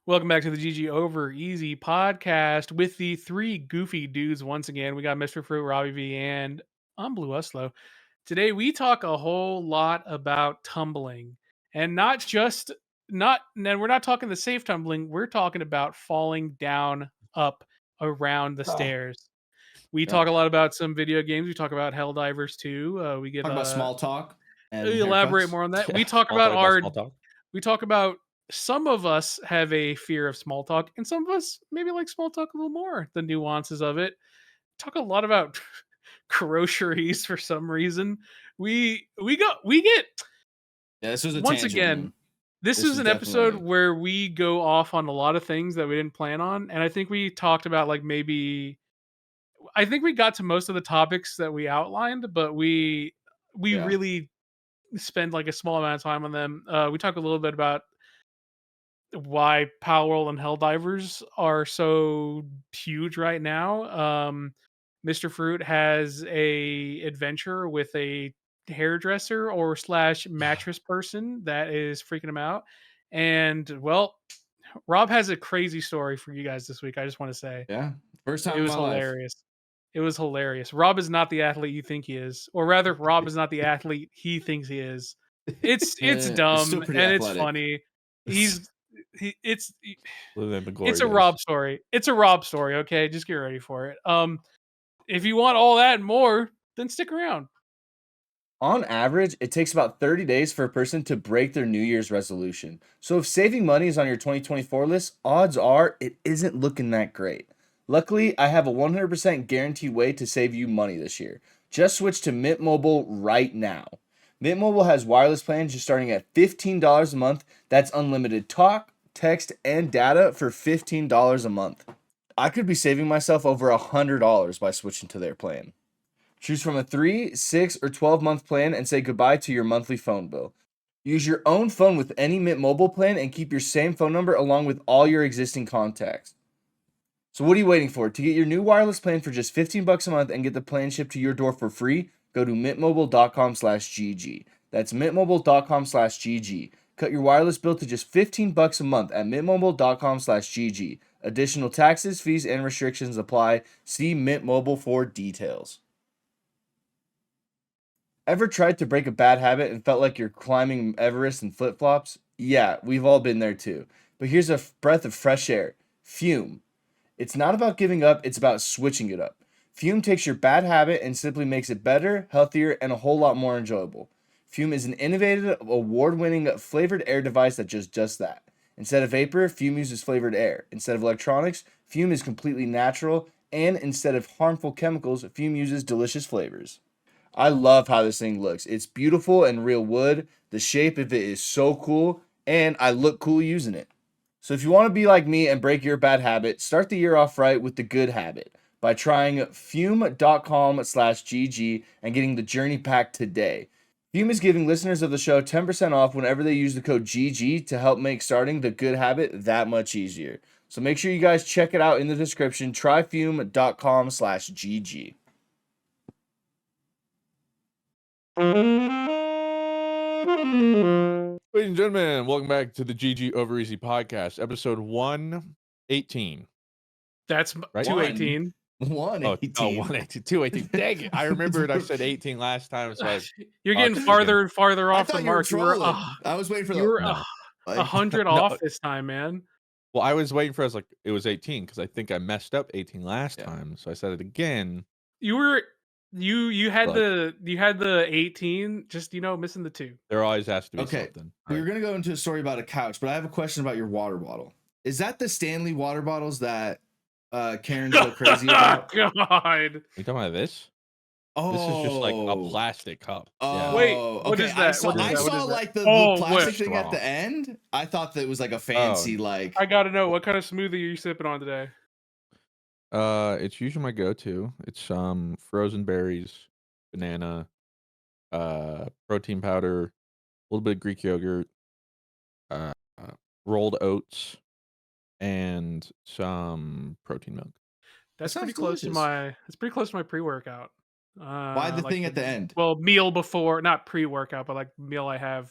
Welcome back to the GG Over Easy podcast with the three goofy dudes once again. We got Mr. Fruit, Robbie V, and I'm BlueWestlo. Today we talk a whole lot about tumbling, and not just not. And we're not talking the safe tumbling. We're talking about falling down, up, around the Oh, stairs. We yeah. talk a lot about some video games. We talk about Helldivers 2. We give Talk about small talk and elaborate haircuts. more on that. Yeah, We talk small about talk about our small talk. we talk about some of us have a fear of small talk, and some of us maybe like small talk a little more, the nuances of it. Talk a lot about groceries for some reason. We get Yeah, this was a once tangent again. one. This This is was an episode definitely where we go off on a lot of things that we didn't plan on, and I think we talked about like maybe I think we got to most of the topics that we outlined, but we yeah. really spend like a small amount of time on them. We talk a little bit about why Palworld and Helldivers are so huge right now. Mr. Fruit has a adventure with a hairdresser or slash mattress person that is freaking him out. And well, Rob has a crazy story for you guys this week. I just want to say Yeah. First time it in was my life. hilarious. It was hilarious. Rob is not the athlete you think he is, or rather, Rob is not the athlete he thinks he is. It's It's still dumb pretty and it's athletic. funny. He's it's Living in the it's glory a days. Rob story. It's a Rob story. Okay, just get ready for it. If you want all that and more, then stick around. On average, it takes about 30 days for a person to break their New Year's resolution. So if saving money is on your 2024 list, odds are it isn't looking that great. Luckily, I have a 100% guaranteed way to save you money this year. Just switch to Mint Mobile right now. Mint Mobile has wireless plans just starting at $15 a month. That's unlimited talk, text, and data for $15 a month. I could be saving myself over $100 by switching to their plan. Choose from a 3, 6, or 12-month plan and say goodbye to your monthly phone bill. Use your own phone with any Mint Mobile plan and keep your same phone number along with all your existing contacts. So what are you waiting for? To get your new wireless plan for just $15 a month and get the plan shipped to your door for free, go to mintmobile.com/gg. That's mintmobile.com/gg. Cut your wireless bill to just $15 a month at mintmobile.com/gg. Additional taxes, fees, and restrictions apply. See Mint Mobile for details. Ever tried to break a bad habit and felt like you're climbing Everest in flip-flops? Yeah, we've all been there too. But here's a breath of fresh air. Fume. It's not about giving up, it's about switching it up. Fume takes your bad habit and simply makes it better, healthier, and a whole lot more enjoyable. Fume is an innovative, award-winning flavored air device that does just that. Instead of vapor, Fume uses flavored air. Instead of electronics, Fume is completely natural. And instead of harmful chemicals, Fume uses delicious flavors. I love how this thing looks. It's beautiful and real wood. The shape of it is so cool, and I look cool using it. So if you want to be like me and break your bad habit, start the year off right with the good habit by trying fume.com/gg and getting the journey pack today. Fume is giving listeners of the show 10% off whenever they use the code GG to help make starting the good habit that much easier. So make sure you guys check it out in the description. Try fume.com/gg. Ladies and gentlemen, welcome back to the GG Over Easy podcast, episode 118. That's Right? 218. 118. 118, 218. Dang it. I remembered I said 18 last time, so You're getting Okay. farther and farther I off the thought you were mark. You were trolling. I was waiting for you were No. 100 No. off this time, man. Well, I was waiting for us like it was 18 because I think I messed up 18 last Yeah. time, so I said it again. You had Like- the 18, just missing the 2. There always has to be Okay. something. We were Right. gonna go into a story about a couch, but I have a question about your water bottle. Is that the Stanley water bottles that Karen's go crazy about? God. You talking about this? Oh, This is just like a plastic cup. Oh, Wait, what okay. is that? I saw, What is I that? What saw is that? like the Oh, plastic wait. thing at the Straw. end. I thought that it was like a fancy like. I gotta know, what kind of smoothie are you sipping on today? It's usually my go-to. It's frozen berries, banana, protein powder, a little bit of Greek yogurt, uh, rolled oats, and some protein milk. That's sounds pretty close delicious. to my pre-workout. Why the like thing at the end? Well, meal before, not pre-workout, but like meal I have,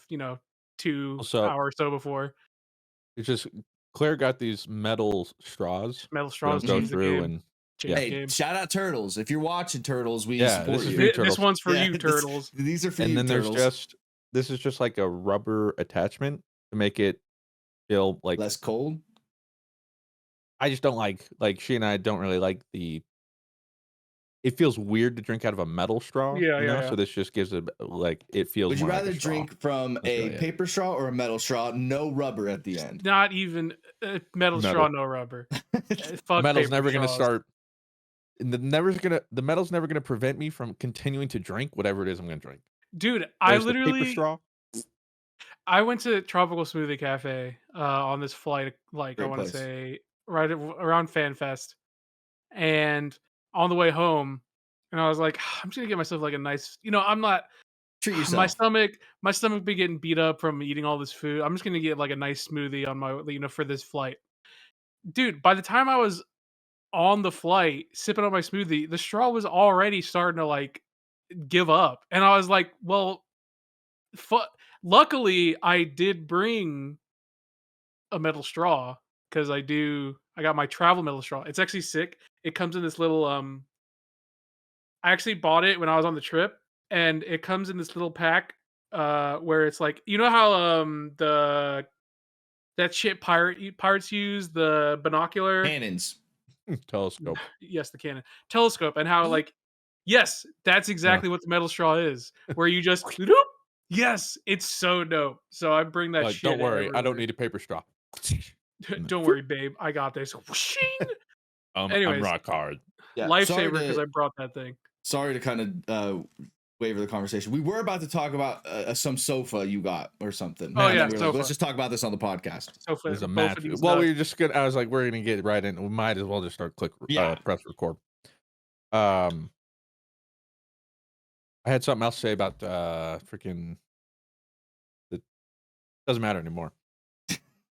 2 Also- hours or so before. It's just Claire got these metal straws. Metal We straws don't go change the through game. and Change the Hey, game. shout out Turtles. If you're watching Turtles, we Yeah, support this is you. for you, This Turtles. one's for Yeah, you, Turtles. These are for and you, then Turtles. this is just like a rubber attachment to make it feel like Less cold. I just don't like she and I don't really like it feels weird to drink out of a metal straw, Yeah, you know? yeah. So this just gives it like it feels Would you more like rather a straw. drink from That's a really it. paper straw or a metal straw? No rubber at the end. Not even metal straw, no rubber. Fuck Metal's paper never gonna straws. start the metal's never gonna prevent me from continuing to drink whatever it is I'm gonna drink. Dude, I Whereas the paper literally straw, I went to Tropical Smoothie Cafe on this flight, like I Great want to place. say around FanFest, and on the way home, and I was like, I'm just gonna get myself like a nice, I'm not Treat my yourself. stomach be getting beat up from eating all this food. I'm just gonna get like a nice smoothie on my, for this flight. Dude, by the time I was on the flight sipping on my smoothie, the straw was already starting to like give up, and I was like, well, luckily I did bring a metal straw because I got my travel metal straw. It's actually sick. It comes in this little I actually bought it when I was on the trip, and it comes in this little pack where it's like, you know how that shit pirates use, the binocular. Cannons. telescope. Yes, the cannon telescope, and how like, yes, that's exactly what the metal straw is, where you just doop. Yes, it's so dope. So I bring that Like, shit. don't worry, I don't everywhere. need a paper straw. Don't worry, babe, I got this. Whooshing. I'm Anyways, rock hard. Yeah. lifesaver because I brought that thing. Sorry to kind of waver the conversation. We were about to talk about some sofa you got or something. Oh, And yeah, then we were like, sofa. let's just talk about this on the podcast. So There's a both match. of these Well, nuts. we were just gonna. I was like, we're gonna get right in. We might as well just start Yeah. press record. I had something else to say about freaking. It doesn't matter anymore.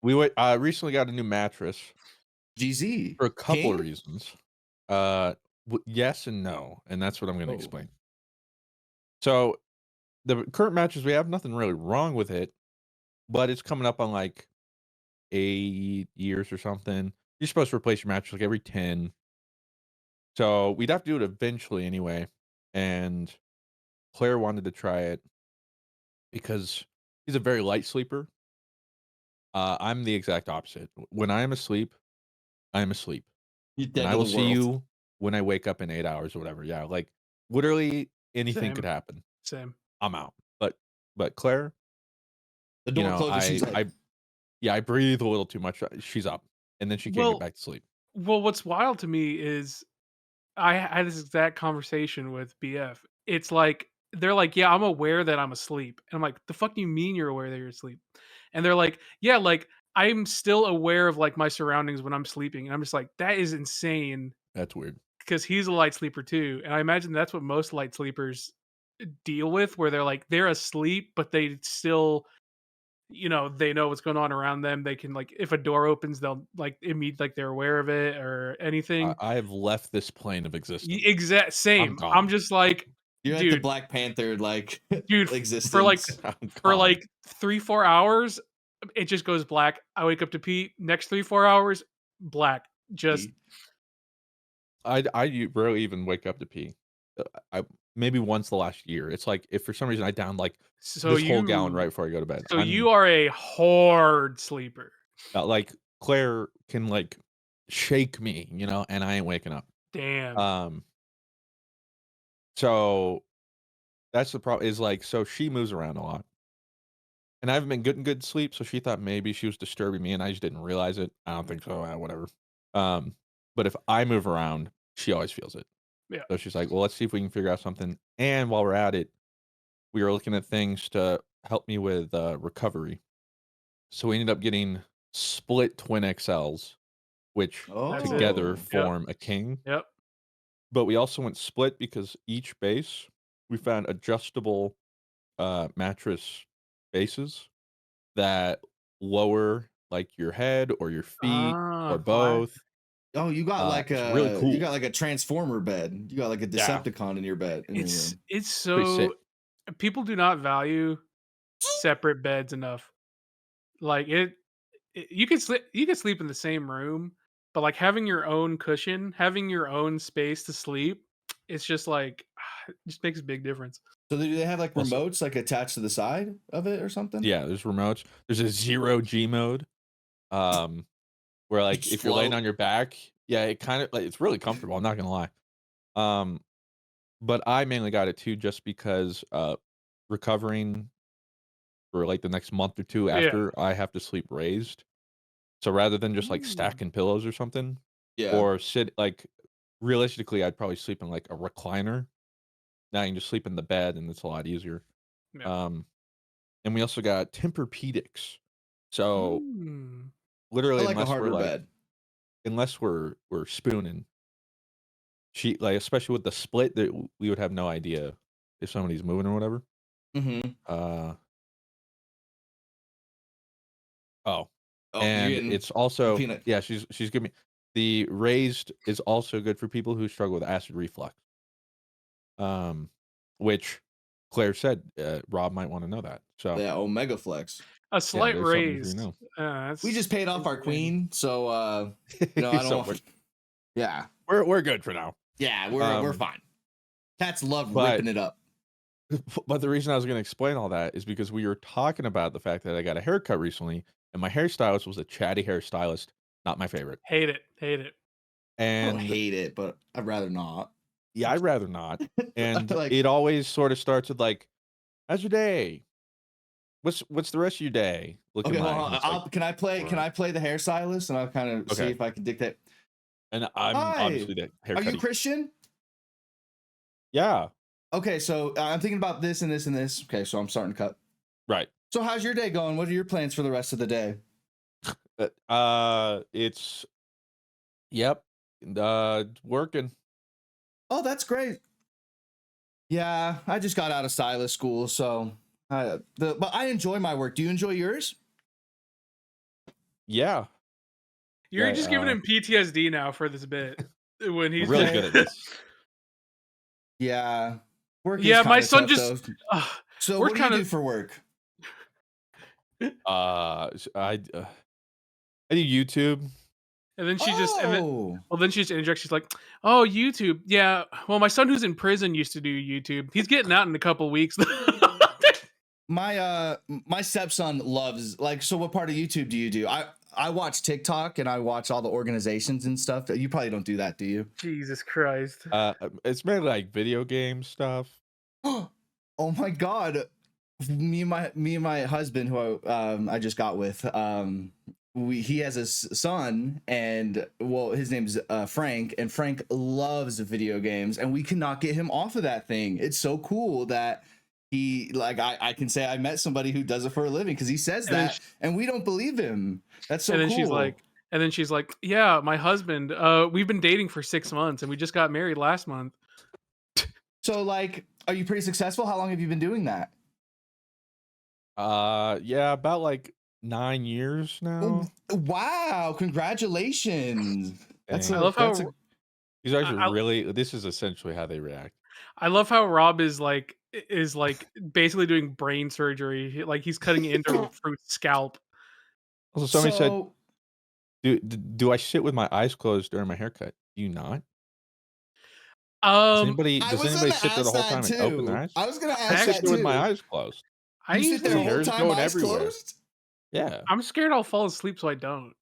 We recently got a new mattress GZ. for a couple of King? reasons. Yes and no, and that's what I'm going to Oh. explain. So, the current mattress we have, nothing really wrong with it, but it's coming up on like 8 years or something. You're supposed to replace your mattress like every 10. So we'd have to do it eventually anyway. And Claire wanted to try it because he's a very light sleeper. I'm the exact opposite. When I am asleep, I am asleep. You're dead And I to will the see world. you when I wake up in 8 hours or whatever. Yeah, like literally anything could Same. happen. Same. I'm out. But Claire, The door closes. She's like, I breathe a little too much. She's up, and then she can't Well, get back to sleep. Well, what's wild to me is I had this exact conversation with BF. It's like they're like, "Yeah, I'm aware that I'm asleep." And I'm like, "The fuck do you mean you're aware that you're asleep?" And they're like, "Yeah, like I'm still aware of like my surroundings when I'm sleeping." And I'm just like, "That is insane." That's weird. Because he's a light sleeper too, and I imagine that's what most light sleepers deal with, where they're asleep, but they still, they know what's going on around them. They can like, if a door opens, they'll like immediately like they're aware of it or anything. I have left this plane of existence. Exact same. gone. I'm just like, you're like the dude, Black Panther, like dude, existence. for like 3-4 hours, it just goes black. I wake up to pee. Next 3-4 hours, black. Just I rarely even wake up to pee. I maybe once the last year. It's like if for some reason I down like so this whole gallon right before I go to bed. So you are a hard sleeper. Like Claire can like shake me, and I ain't waking up. Damn. So that's the problem. Is like so she moves around a lot, and I haven't been good in good sleep. So she thought maybe she was disturbing me, and I just didn't realize it. I don't think so. Whatever. But if I move around, she always feels it. Yeah. So she's like, well, let's see if we can figure out something. And while we're at it, we were looking at things to help me with recovery. So we ended up getting split twin XLs, which together form a king. Yep. But we also went split because each base, we found adjustable mattress bases that lower like your head or your feet or both. Oh, you got like a really cool. You got like a transformer bed. You got like a Decepticon in your bed. It's Pretty so sick. people do not value separate beds enough. Like you could sleep in the same room, but like having your own cushion, having your own space to sleep, it's just like it just makes a big difference. So do they have like Also- remotes like attached to the side of it or something? Yeah, there's remotes. There's a 0G mode, where like Just if you're laying float. on your back, yeah, it kind of like it's really comfortable. I'm not gonna lie. But I mainly got it too just because recovering for like the next month or two Yeah. after I have to sleep raised. So rather than just like Ooh. stacking pillows or something, Yeah. or sit like realistically, I'd probably sleep in like a recliner. Now you can just sleep in the bed and it's a lot easier. Yeah. And we also got Tempur-Pedics. So Mm. I literally, like a unless we're harder like, bed. unless we're spooning, she like especially with the split, that we would have no idea if somebody's moving or whatever. Mm-hmm. Oh, Oh, you're and getting it's also peanut. yeah, she's giving me the raised is also good for people who struggle with acid reflux. Which Claire said Rob might want to know that. So Yeah, Omega Flex. A slight there's something for you raise. to know. We just paid off our queen, so I So don't. Yeah, we're good for now. yeah, we're fine. Cats love ripping it up. But the reason I was going to explain all that is because we were talking about the fact that I got a haircut recently, and my hairstylist was a chatty hairstylist, not my favorite. Hate it. I don't And hate it, but I'd rather not. yeah, I'd rather not. And Like- it always sort of starts with like, "How's your day? What's the rest of your day?" Look Okay, at hold mine. on. and it's like- Can I play? Can I play the hairstylist, and I'll kind of see Okay. if I can dictate. And I'm Hi. obviously the Are haircut. you Christian? Yeah, Okay, so I'm thinking about this and this and this. Okay, so I'm starting to cut. right. So how's your day going? What are your plans for the rest of the day? It's working. Oh, that's great. Yeah, I just got out of stylist school, so but I enjoy my work. Do you enjoy yours? Yeah, You're Yeah, just giving him PTSD now for this bit. When he's I'm really Okay. good at this. Yeah. Work Yeah, is my kinda son tough, just. though. So we're what do you kinda- do for work? I do YouTube. And then she just. And then, Oh, well, then she just interjects. She's like, "Oh, YouTube. Yeah. Well, my son who's in prison used to do YouTube. He's getting out in a couple weeks." my stepson loves so what part of YouTube do you do? I watch TikTok and I watch all the organizations and stuff. You probably don't do that, do you? Jesus Christ. It's mainly like video game stuff. Oh my god. Me and my husband who I just got with he has a son, and well, his name's Frank, and Frank loves video games, and we cannot get him off of that thing. It's so cool that he I can say I met somebody who does it for a living, because he says And then that and we don't believe him. That's so and then cool. she's like, "Yeah, my husband. We've been dating for 6 months, and we just got married last month." So are you pretty successful? How long have you been doing that? Yeah, about like 9 years now. Wow, congratulations. That's Dang. I love how These guys are I- really. This is essentially how they react. I love how Rob is like basically doing brain surgery. Like he's cutting into Fruit's scalp. Also, somebody said, "Do I sit with my eyes closed during my haircut? Do you not? Does anybody sit there the whole time and open their eyes? I was gonna I ask sit that there with my too. eyes closed. I You sit there the usually, whole Hair's time, going eyes everywhere. closed? Yeah, I'm scared I'll fall asleep, so I don't.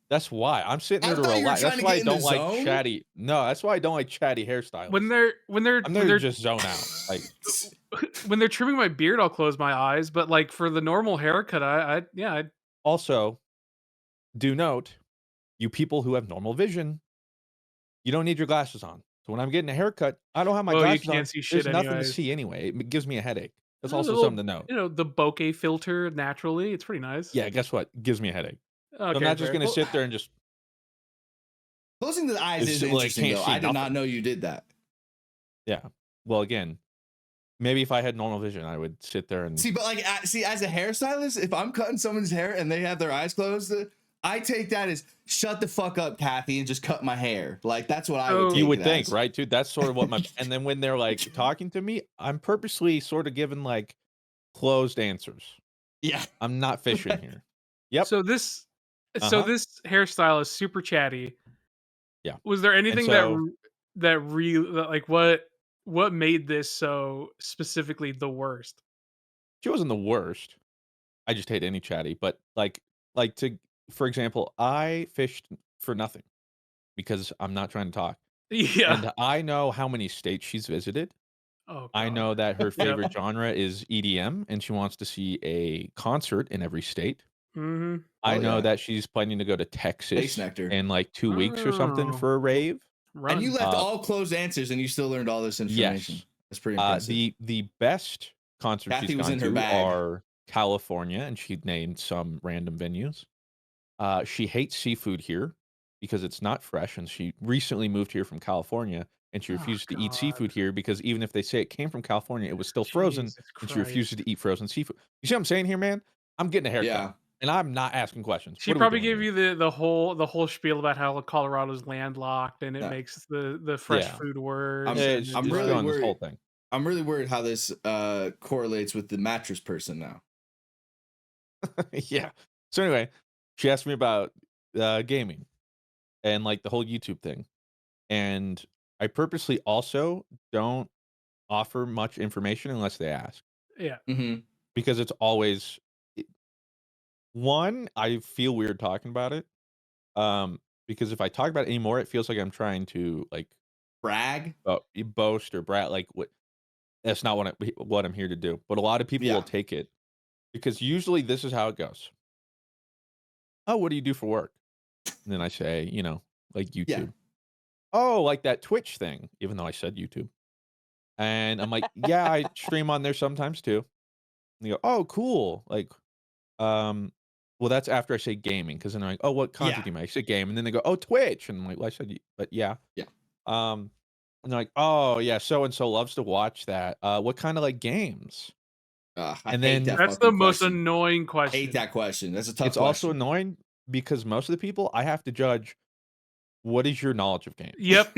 that's why I'm sitting I there to thought you were relax. trying That's to why I get in the don't like zone. chatty. No, that's why I don't like chatty hairstyles. When they're I'm there when to they're just zone out. Like when they're trimming my beard, I'll close my eyes. But like for the normal haircut, I also, do note, you people who have normal vision, you don't need your glasses on. So when I'm getting a haircut, I don't have my Well, you glasses on. can't see shit There's nothing to anyways. see anyway. It gives me a headache. That's a also little, something to note. the bokeh filter naturally. It's pretty nice. Yeah, guess what? It gives me a headache. Okay, So I'm not just fair. gonna sit there and just. Closing the eyes It's is just, like, interesting, can't though. see I did not nothing. know you did that. Yeah. Well, again, maybe if I had normal vision, I would sit there and. See, but as a hairstylist, if I'm cutting someone's hair and they have their eyes closed, I take that as shut the fuck up, Kathy, and just cut my hair. Like that's what I would. Oh. Take You would it think, as. right, dude? That's sort of what my. And then when they're like talking to me, I'm purposely sort of giving like closed answers. Yeah. I'm not fishing here. Yep. So this So Uh-huh. this hairstyle is super chatty. Yeah. Was there And anything so that like what made this so specifically the worst? she wasn't the worst. I just hate any chatty, but like to for example, I fished for nothing because I'm not trying to talk. Yeah. And I know how many states she's visited. Oh I god. know that her Yep. favorite genre is EDM and she wants to see a concert in every state. Mhm. I Oh know yeah, that she's planning to go to Space Texas Nectar. in like 2 weeks or something Oh, for a rave. And you run. left all closed answers, and you still learned all this information. Yes. That's pretty impressive. The best concerts she's Kathy was gone in her to bag. are California, and she named some random venues. She hates seafood here because it's not fresh, and she recently moved here from California, and she Oh refuses to eat god. seafood here because even if they say it came from California, it was still frozen, Jesus and she refuses Christ. to eat frozen seafood. You see what I'm saying here, man? I'm getting a haircut, Yeah. and I'm not asking questions. She What are we probably doing gave here? you the whole spiel about how Colorado's landlocked and it Yeah. makes the fresh Yeah. food worse, I'm and It's I'm it's just really like going this whole worried. thing. I'm really worried how this correlates with the mattress person now. Yeah. So anyway, she asked me about, gaming and, like, the whole YouTube thing, and I purposely also don't offer much information unless they ask, yeah. Mm-hmm. because it's always I 1, I feel weird talking about it, because if I talk about it anymore, it feels like I'm trying to, like, Brag. boast or brat, like, what that's not what I'm here to do, but a lot of people will Yeah. take it because usually this is how it goes. "Oh, what do you do for work?" And then I say, like, Yeah. YouTube. "Oh, like that Twitch thing," even though I said YouTube. And I'm like, "Yeah, I stream on there sometimes too." And they go, "Oh, cool." Like, um, well, that's after I say gaming, because then they're like, "Oh, what content Yeah. do you make?" I say game, and then they go, "Oh, Twitch." And I'm like, "Well, I said but yeah." Yeah. Um, and they're like, "Oh, yeah, so and so loves to watch that. What kinda, like, games?" I And hate then that That's the fucking most question. annoying Hate question. that question. That's a tough it's also question. annoying because most of the people, I have to judge, what is your knowledge of games? Yep.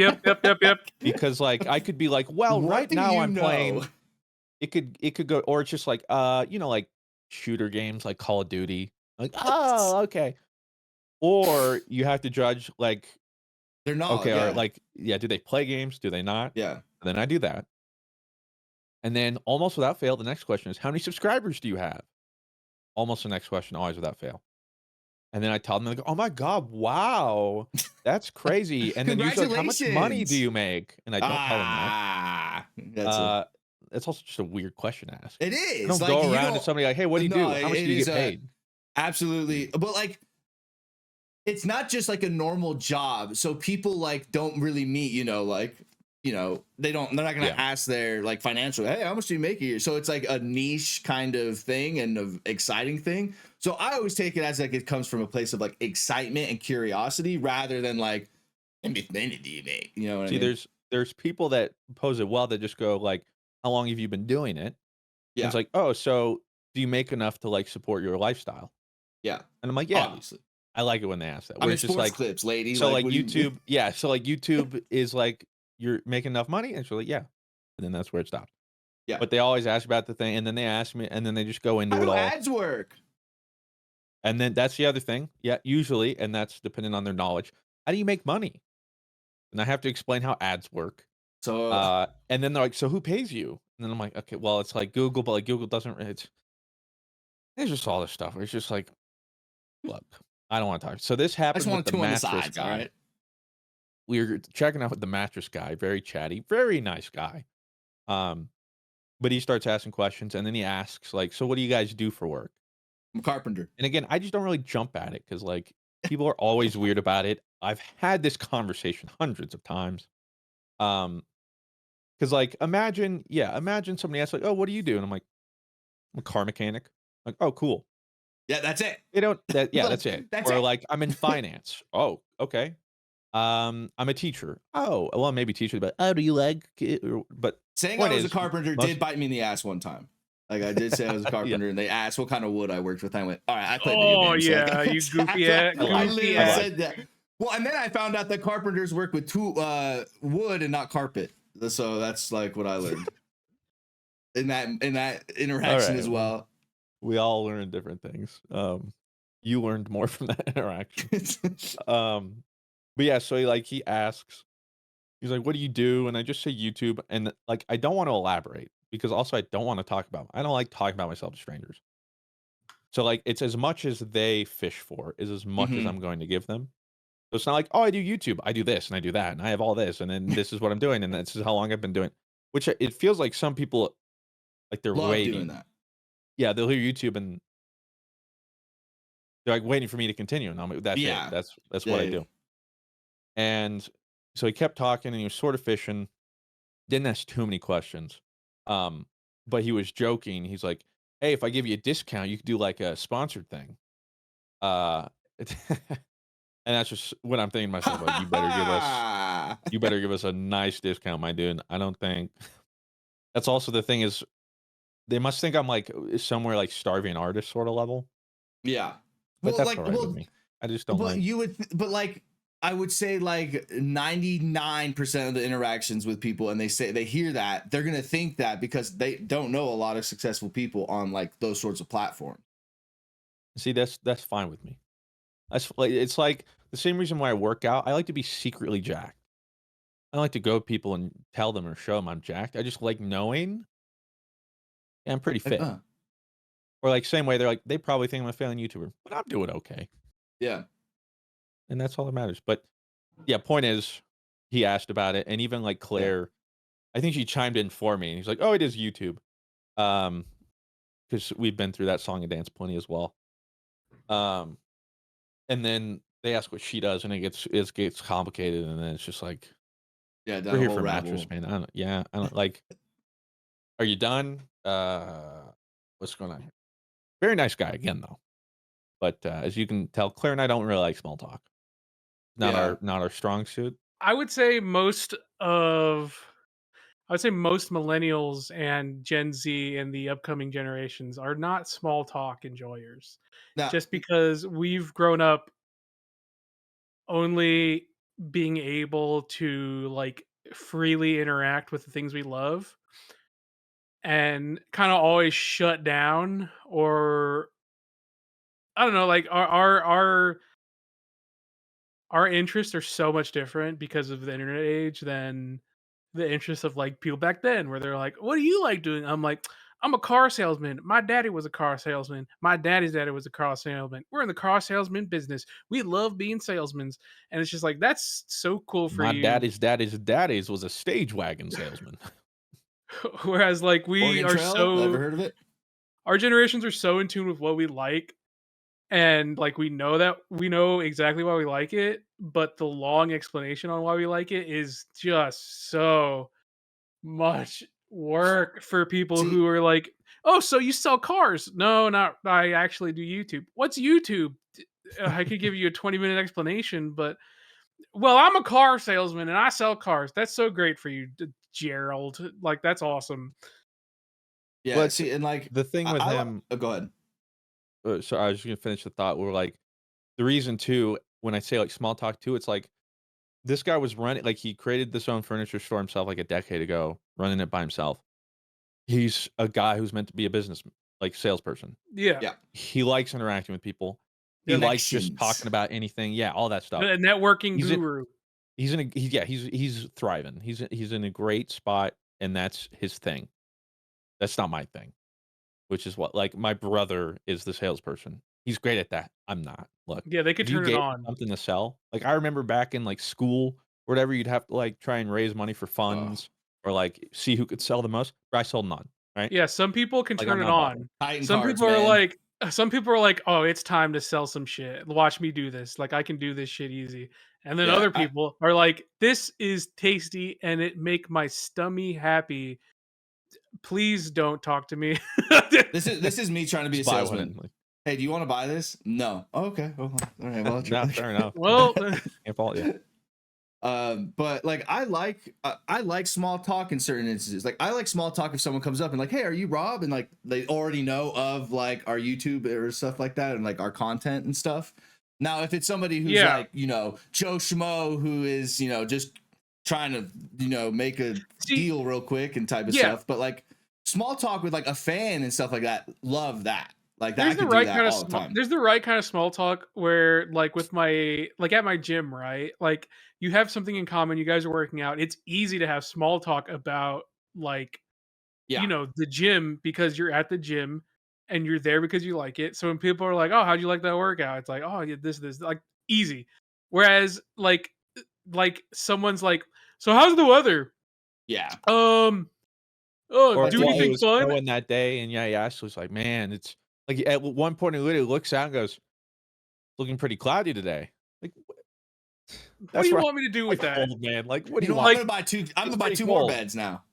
Because, like, I could be like, "Well, What right do now you I'm know? playing." It could go, or it's just like, like shooter games like Call of Duty. Like, "Oh, okay." Or you have to judge like, They're not. okay, or Yeah. like, yeah, do they play games? Do they not? Yeah. And then I do that. And then almost without fail, the next question is, "How many subscribers do you have?" Almost the next question, always without fail. And then I tell them, they go, "Oh my god, wow. That's crazy." And then usually like, "How much money do Congratulations. you make?" And I don't tell them that. That's a. Uh, it's also just a weird question to ask. It I is don't like go you around to don't. somebody like, "Hey, what do you No, do? How much it do you is get a paid?" absolutely. But like, it's not just like a normal job. So people like don't really meet. Like they don't. They're not gonna Yeah. ask their like financial. Hey, how much do you make a year? So it's like a niche kind of thing and of exciting thing. So I always take it as like it comes from a place of like excitement and curiosity rather than like how much money do you make? You know what I See, mean? there's people that pose it well that just go like, "How long have you been doing it?" And it's Yeah, like, "Oh, so do you make enough to like support your lifestyle?" yeah, And I'm like, "Yeah." obviously. I like it when they ask that. I'm Where in it's just sports like, clips, lady. so Like, like what do you? YouTube, yeah, so like YouTube is like, "You're making enough money?" And she's like, "Yeah." And then that's where it stops. Yeah. But they always ask about the thing, and then they ask me, and then they just go How into it do all. ads work? And then that's the other thing. Yeah, usually, and that's depending on their knowledge. How do you make money? And I have to explain how ads work. So And then they're like, "So who pays you?" And then I'm like, "Okay, well, it's like Google, but like Google doesn't. It's just all this stuff. It's just like, look, I don't want to talk." So this I just happened with want the two on the mattress sides. All guy. right. We were checking out with the mattress guy, very chatty, very nice guy. Um, but he starts asking questions, and then he asks like, "So what do you guys do for work?" I'm a carpenter. And again, I just don't really jump at it because like people are always weird about it. I've had this conversation hundreds of times. Um, because like imagine somebody asks like, "Oh, what do you do?" And I'm like, "I'm a car mechanic." Like, "Oh, cool." Yeah, that's it. They don't that yeah, Like, that's it. that's Or it. like, "I'm in finance." "Oh, okay." I'm a teacher." "Oh, well, maybe teacher, but, oh, do you like it?" Or but Saying I point was a is, carpenter most did bite me in the ass one time. Like I did say I was a yeah, carpenter, and they asked what kind of wood I worked with. I went, all right, I play video Oh games. Like yeah, you I I lied, goofy I literally ass. lied. said that. Well, and then I found out that carpenters work with wood and not carpet. So that's like what I learned in that interaction Alright, as well, well. we all learn different things. you learned more from that interaction. But yeah, so he asks, he's like, "What do you do?" And I just say YouTube, and like I don't want to elaborate because also I don't want to talk about. I don't like talking about myself to strangers. So like it's as much as they fish for is as much as Mhm. I'm going to give them. So it's not like, oh, I do YouTube, I do this and I do that, and I have all this, and then this is what I'm doing, and this is how long I've been doing. Which it feels like some people like they're Love doing waiting. that. Yeah, they'll hear YouTube and they're like waiting for me to continue, and I'm like, that's it. Yeah. That's Yeah, what I yeah. do. And so he kept talking, and he was sort of fishing. Didn't ask too many questions. But he was joking. He's like, "Hey, if I give you a discount, you could do like a sponsored thing." Uh, and that's just what I'm thinking to myself. Like, you better give us a nice discount, my dude. I don't think that's also the thing is they must think I'm like somewhere like starving artist sort of level, Yeah. but Well, that's like, all right with me. I just don't but like. you would, but like, I would say like 99% of the interactions with people, and they hear that, they're gonna think that because they don't know a lot of successful people on like those sorts of platforms. See, that's fine with me. That's like it's like the same reason why I work out. I like to be secretly jacked. I don't like to go to people and tell them or show them I'm jacked. I just like knowing I'm pretty Like, fit. Or like same way they're like they probably think I'm a failing YouTuber, but I'm doing okay, yeah. and that's all that matters. But yeah, point is, he asked about it, and even like Yeah. Claire, I think she chimed in for me, and he's like, "Oh, it is YouTube," um, because we've been through that song and dance plenty as well. Um, and then they ask what she does, and it gets complicated, and then it's just like Yeah. we're Down a here whole for rabbit mattress, hole. man. I don't like. Are you done? What's going on here? Very nice guy again, though. But as you can tell, Claire and I don't really like small talk. Yeah. Not our strong suit. I would say most millennials and Gen Z and the upcoming generations are not small talk enjoyers. Now, Just because we've grown up only being able to like freely interact with the things we love and kind of always shut down, or I don't know, like our interests are so much different because of the internet age than the interests of like people back then, where they're like, "What do you like doing?" I'm like, "I'm a car salesman. My daddy was a car salesman. My daddy's daddy was a car salesman. We're in the car salesman business. We love being salesmen." And it's just like that's so cool for My you. daddy's was a stage wagon salesman. Whereas like Oregon Trail, ever heard of it? our generations are so in tune with what we like, and like we know exactly why we like it, but the long explanation on why we like it is just so much work for people See, who are like, "Oh, so you sell cars?" No, not I actually do YouTube. What's YouTube? I could give you a 20-minute explanation, but well, I'm a car salesman and I sell cars. That's so great for you, Gerald. Like that's awesome. yeah. But See, and like, the thing with him, oh, go ahead. so I was just gonna finish the thought. Where like the reason too, when I say like small talk too, it's like this guy was running like he created this own furniture store himself like a decade ago, running it by himself. He's a guy who's meant to be a business like salesperson. Yeah. Yeah. He likes interacting with people. He Yeah. likes just Connections. talking about anything. Yeah, all that stuff. A networking He's in, guru. he's thriving. He's in a great spot, and that's his thing. That's not my thing. Which is what like my brother is the salesperson. He's great at that. I'm not. Look, Yeah, they could if you turn it gave me on. something to sell, like I remember back in like school, or whatever, you'd have to like try and raise money for Oh, funds or like see who could sell the most. But I sold none. Right? Yeah, some people can Like turn I'm it not bothered. on. Titan Some cards, people are man. like "Oh, it's time to sell some shit. Watch me do this. Like I can do this shit easy." And then Yeah. other people are like, "This is tasty and it make my stomach happy. Please don't talk to me." This is me trying to be a Just buy one salesman. and like, Hey, do you want to buy this? No. Oh, okay. Well, all right. Well, I'll try. no, fair enough. Well, Can't fault you. But like I like small talk in certain instances. Like I like small talk if someone comes up and like, "Hey, are you Rob?" And like they already know of like our YouTube or stuff like that and like our content and stuff. Now, if it's somebody who's Yeah. like, Joe Schmo who is, just trying to, make a See, deal real quick and type of yeah. stuff, but like small talk with like a fan and stuff like that, love that. Like that, I There's the could do right that kind of all the time. there's the right kind of small talk where like with my like at my gym, right? Like you have something in common, you guys are working out. It's easy to have small talk about like Yeah. the gym because you're at the gym and you're there because you like it. So when people are like, "Oh, how'd you like that workout?" It's like, "Oh, yeah, this like easy." Whereas like someone's like, "So how's the weather?" Yeah. Oh, Or Like, do did it anything was fun? snowing that day, and yeah, Ashley's like, "Man, it's like." At one point, he literally looks out and goes, "Looking pretty cloudy today." Like, What do that's you where want me to do I'm with that? cold, man. Like, what do You you know, I'm want? Like gonna buy two. I'm It's gonna buy pretty two more cold. beds now.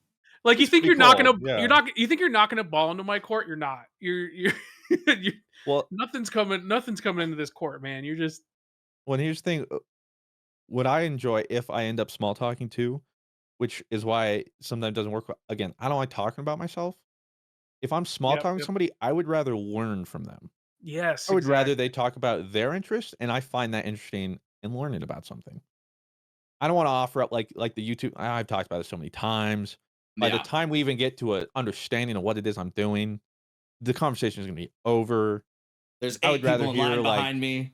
like you It's think pretty cold. you're Yeah. not you think you're not gonna ball into my court? You're not. You're you Well, nothing's coming into this court, man. You're just here's the thing. What I enjoy if I end up small talking too, which is why it sometimes doesn't work. Again, I don't like talking about myself. If I'm small yep, talking to yep. somebody, I would rather learn from them. Yes, I would rather exactly. they talk about their interest, and I find that interesting in learning about something. I don't wanna offer up like the YouTube I've talked about this so many times. By the Yeah. time we even get to a understanding of what it is I'm doing, the conversation is gonna be over. There's I would 8 rather people in hear line like behind me.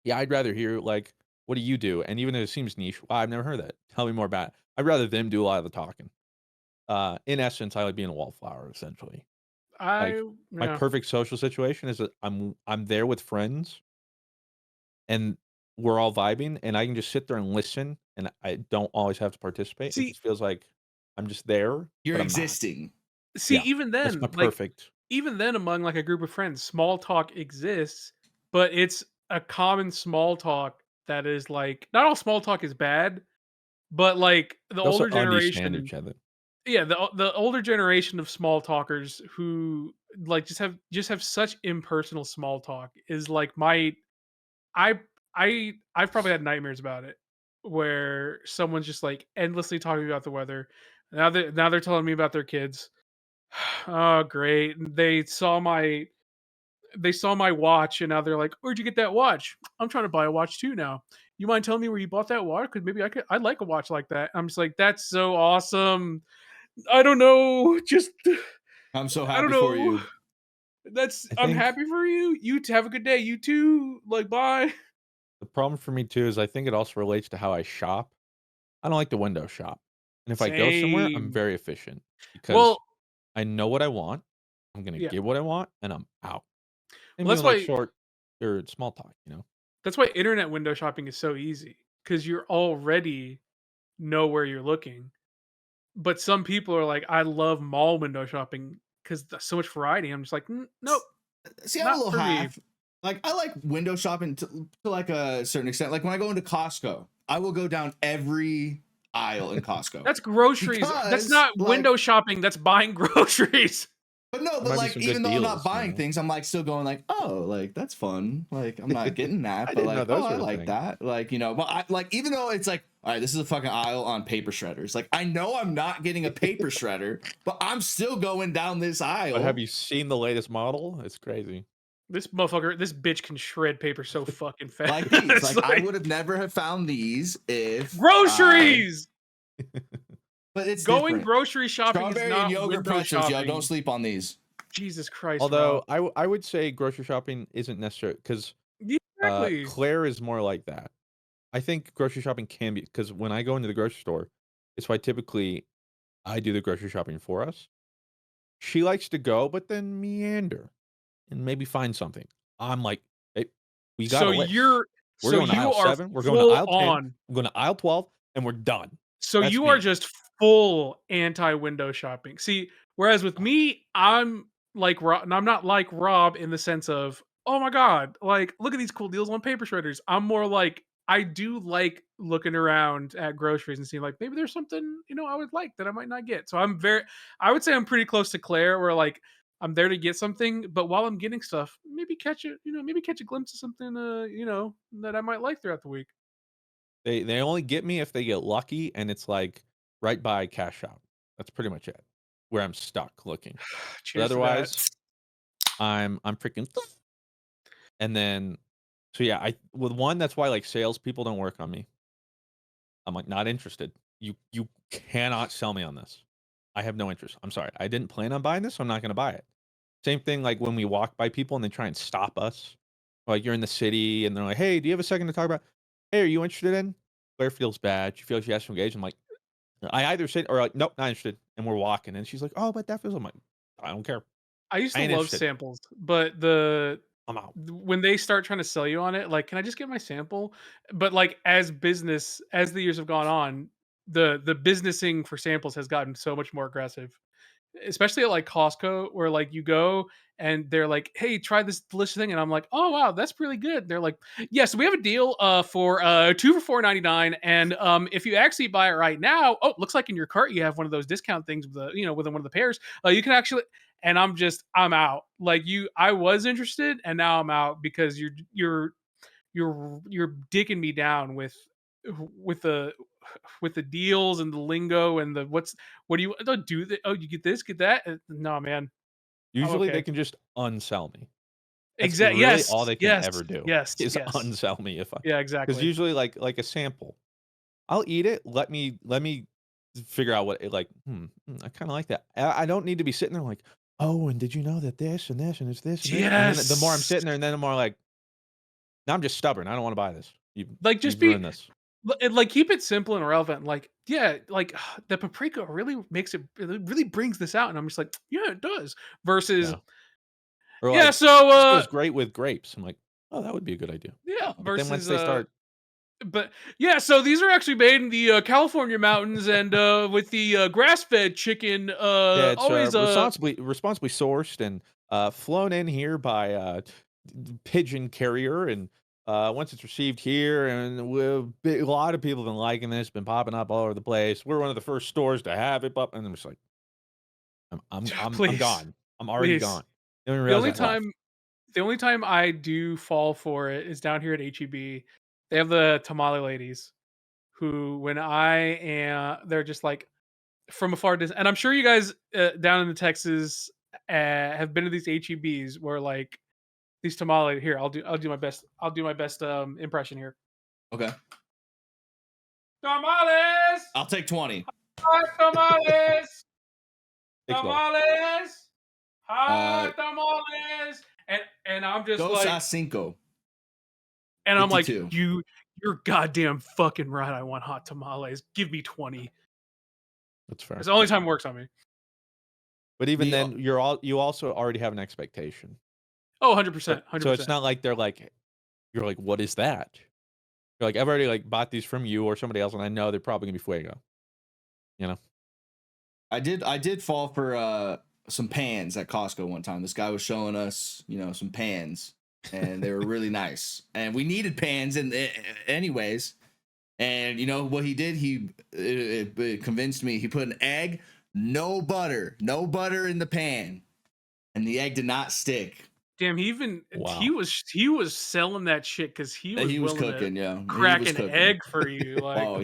yeah, I'd rather hear like, "What do you do?" And even if it seems niche, "Wow, I've never heard that. Tell me more about it." I'd rather them do a lot of the talking. In essence, I like being a wallflower, essentially. Like, my Yeah. perfect social situation is that I'm there with friends and we're all vibing, and I can just sit there and listen, and I don't always have to participate. It See just feels like I'm just there, You're but I'm not. existing. see Yeah, even that's my then, like perfect. even then among like a group of friends, small talk exists, but it's a common small talk that is like not all small talk is bad, but like the You also older understand generation each other. yeah, the older generation of small talkers who like just have such impersonal small talk is like my I I've probably had nightmares about it where someone's just like endlessly talking about the weather. Now they're telling me about their kids. Oh, great. They saw my watch and now they're like, "Where'd you get that watch?" I'm trying to buy a watch too now. You mind telling me where you bought that watch? Because maybe I'd like a watch like that. I'm just like, that's so awesome. I don't know. Just I'm so I don't happy for know. you. I I'm think happy for you. Have a good day. You too. Like bye. the problem for me too is I think it also relates to how I shop. I don't like to window shop, and if I go somewhere, I'm Same. very efficient because Well, I know what I want, I'm gonna yeah. get what I want, and I'm out. And Well, even like short or small talk, you know? that's why internet window shopping is so easy because you're already know where you're looking. But some people are like, I love mall window shopping because there's so much variety. I'm just like, nope, See, I'm a not little for me. half. Like, I like window shopping to like a certain extent. Like when I go into Costco, I will go down every aisle in Costco That's groceries. That's because, not like, window shopping. That's buying groceries. but no, There but might be like, some good even though I'm not deals, you buying know? things, I'm like still going like, oh, like that's fun. Like I'm not getting that, I but didn't know like, oh, those I were a like thing. that. Like but I like even though it's like, all right, this is a fucking aisle on paper shredders. Like I know I'm not getting a paper shredder, but I'm still going down this But have aisle. you seen the latest model? It's crazy. This motherfucker, this bitch can shred paper so fucking fast. Like these. It's Like I like would have never have found these if I. groceries. But it's Going different. grocery shopping is Strawberry and not yogurt window pretzels, yo. Don't shopping. sleep on these. Jesus Christ, Although Rob. I would say grocery shopping isn't necessary because Exactly. Claire is more like that. I think grocery shopping can be because when I go into the grocery store, it's why typically I do the grocery shopping for us. She likes to go, but then meander and maybe find something. I'm like, hey, we got So a list. you're We're so going to you aisle are 7, we're going to full aisle 10, on. we're going to aisle 12, and we're done. So That's you are me. just full anti window shopping. See, whereas with me, I'm like Rob, and I'm not like Rob in the sense of, oh my god, like look at these cool deals on paper shredders. I'm more like I do like looking around at groceries and seeing like maybe there's something I would like that I might not get. So I would say I'm pretty close to Claire, where like I'm there to get something, but while I'm getting stuff, maybe catch a glimpse of something, that I might like throughout the week. They only get me if they get lucky, and it's like right by cash shop. That's pretty much it. Where I'm stuck looking. But Cheers to that. otherwise, I'm freaking and then so yeah, I with one that's why like salespeople don't work on me. I'm like not interested. You cannot sell me on this. I have no interest. I'm sorry. I didn't plan on buying this, so I'm not gonna buy it. Same thing like when we walk by people and they try and stop us. Like you're in the city and they're like, "Hey, do you have a second to talk about? Hey, are you interested in?" Claire feels bad. She feels she has to engage. I'm like, I either say or like, "Nope, not interested," and we're walking, and she's like, "Oh, but that feels." I'm like, "I don't care. I used I to ain't love interested. samples, but I'm out." when they start trying to sell you on it, like, "Can I just get my sample?" But, like, as the years have gone on, the businessing for samples has gotten so much more aggressive. Especially at like Costco, where like you go and they're like, "Hey, try this delicious thing," and I'm like, "Oh wow, that's really good." They're like, "Yes, we have a deal for 2 for $4.99, and if you actually buy it right now, oh, looks like in your cart you have one of those discount things with the within one of the pairs. You can actually." And I'm out. Like I was interested, and now I'm out because you're digging me down with the with the deals and the lingo and the what do you don't do that? Oh, you get this, get that. No, man, I'm Usually, they okay. can just unsell me. That's Exactly. really Yes. all they can Yes. ever do Yes. is Yes. unsell me if I Yeah. because Exactly. usually, like a sample, I'll eat it. Let me figure out what it like, I kinda like that. I don't need to be sitting there like, "Oh, and did you know that this and this and it's this and this?" And then the more I'm Yes. sitting there, and then the more like, "Now I'm just stubborn. I don't wanna buy this. Like just You've be ruined this." like keep it simple and relevant. Like yeah, like the paprika really makes it really brings this out, and I'm just like yeah, it does. Versus Yeah. Or yeah, like, so "This goes great with grapes." I'm like, "Oh, that would be a good idea." yeah, But then once they start but yeah, so these are actually made in the California mountains and with the grass-fed chicken. yeah, it's, Always responsibly sourced and, flown in here by, pigeon carrier, and, once it's received here, and a lot of people have been liking this, been popping up all over the place. We're one of the first stores to have it, and I'm just like, I'm please, gone. I'm already please. gone. Didn't even The realize only I left. time the only time I do fall for it is down here at HEB. They have the tamale ladies who, when I am, they're just like from a far distance. And I'm sure you guys down in the Texas have been to these HEBs where like these tamale. Here, I'll do my best. I'll do my best impression here. Okay. Tamales! I'll take 20. Hot tamales! Takes both. Tamales! Uh, Hot tamales! And I'm just Dos a like, cinco. and I'm like, 52. you're goddamn fucking right. I want hot tamales. Give me 20. That's fair. It's the only time it works on me. But even The then, you also already have an expectation. Oh, So 100%. so it's 100%. not like you're like, "What is that?" You're like, "I've already, like, bought these from you or somebody else, and I know they're probably gonna be fuego." You know? I did fall for some pans at Costco one time. This guy was showing us, some pans, and they were really nice. And we needed pans anyways. And you know what he did? It convinced me. He put an egg, no butter in the pan, and the egg did not stick. Damn, Wow. he was selling that shit because he was He was willing to cooking, yeah. He crack was an cooking. egg for you. Like Oh,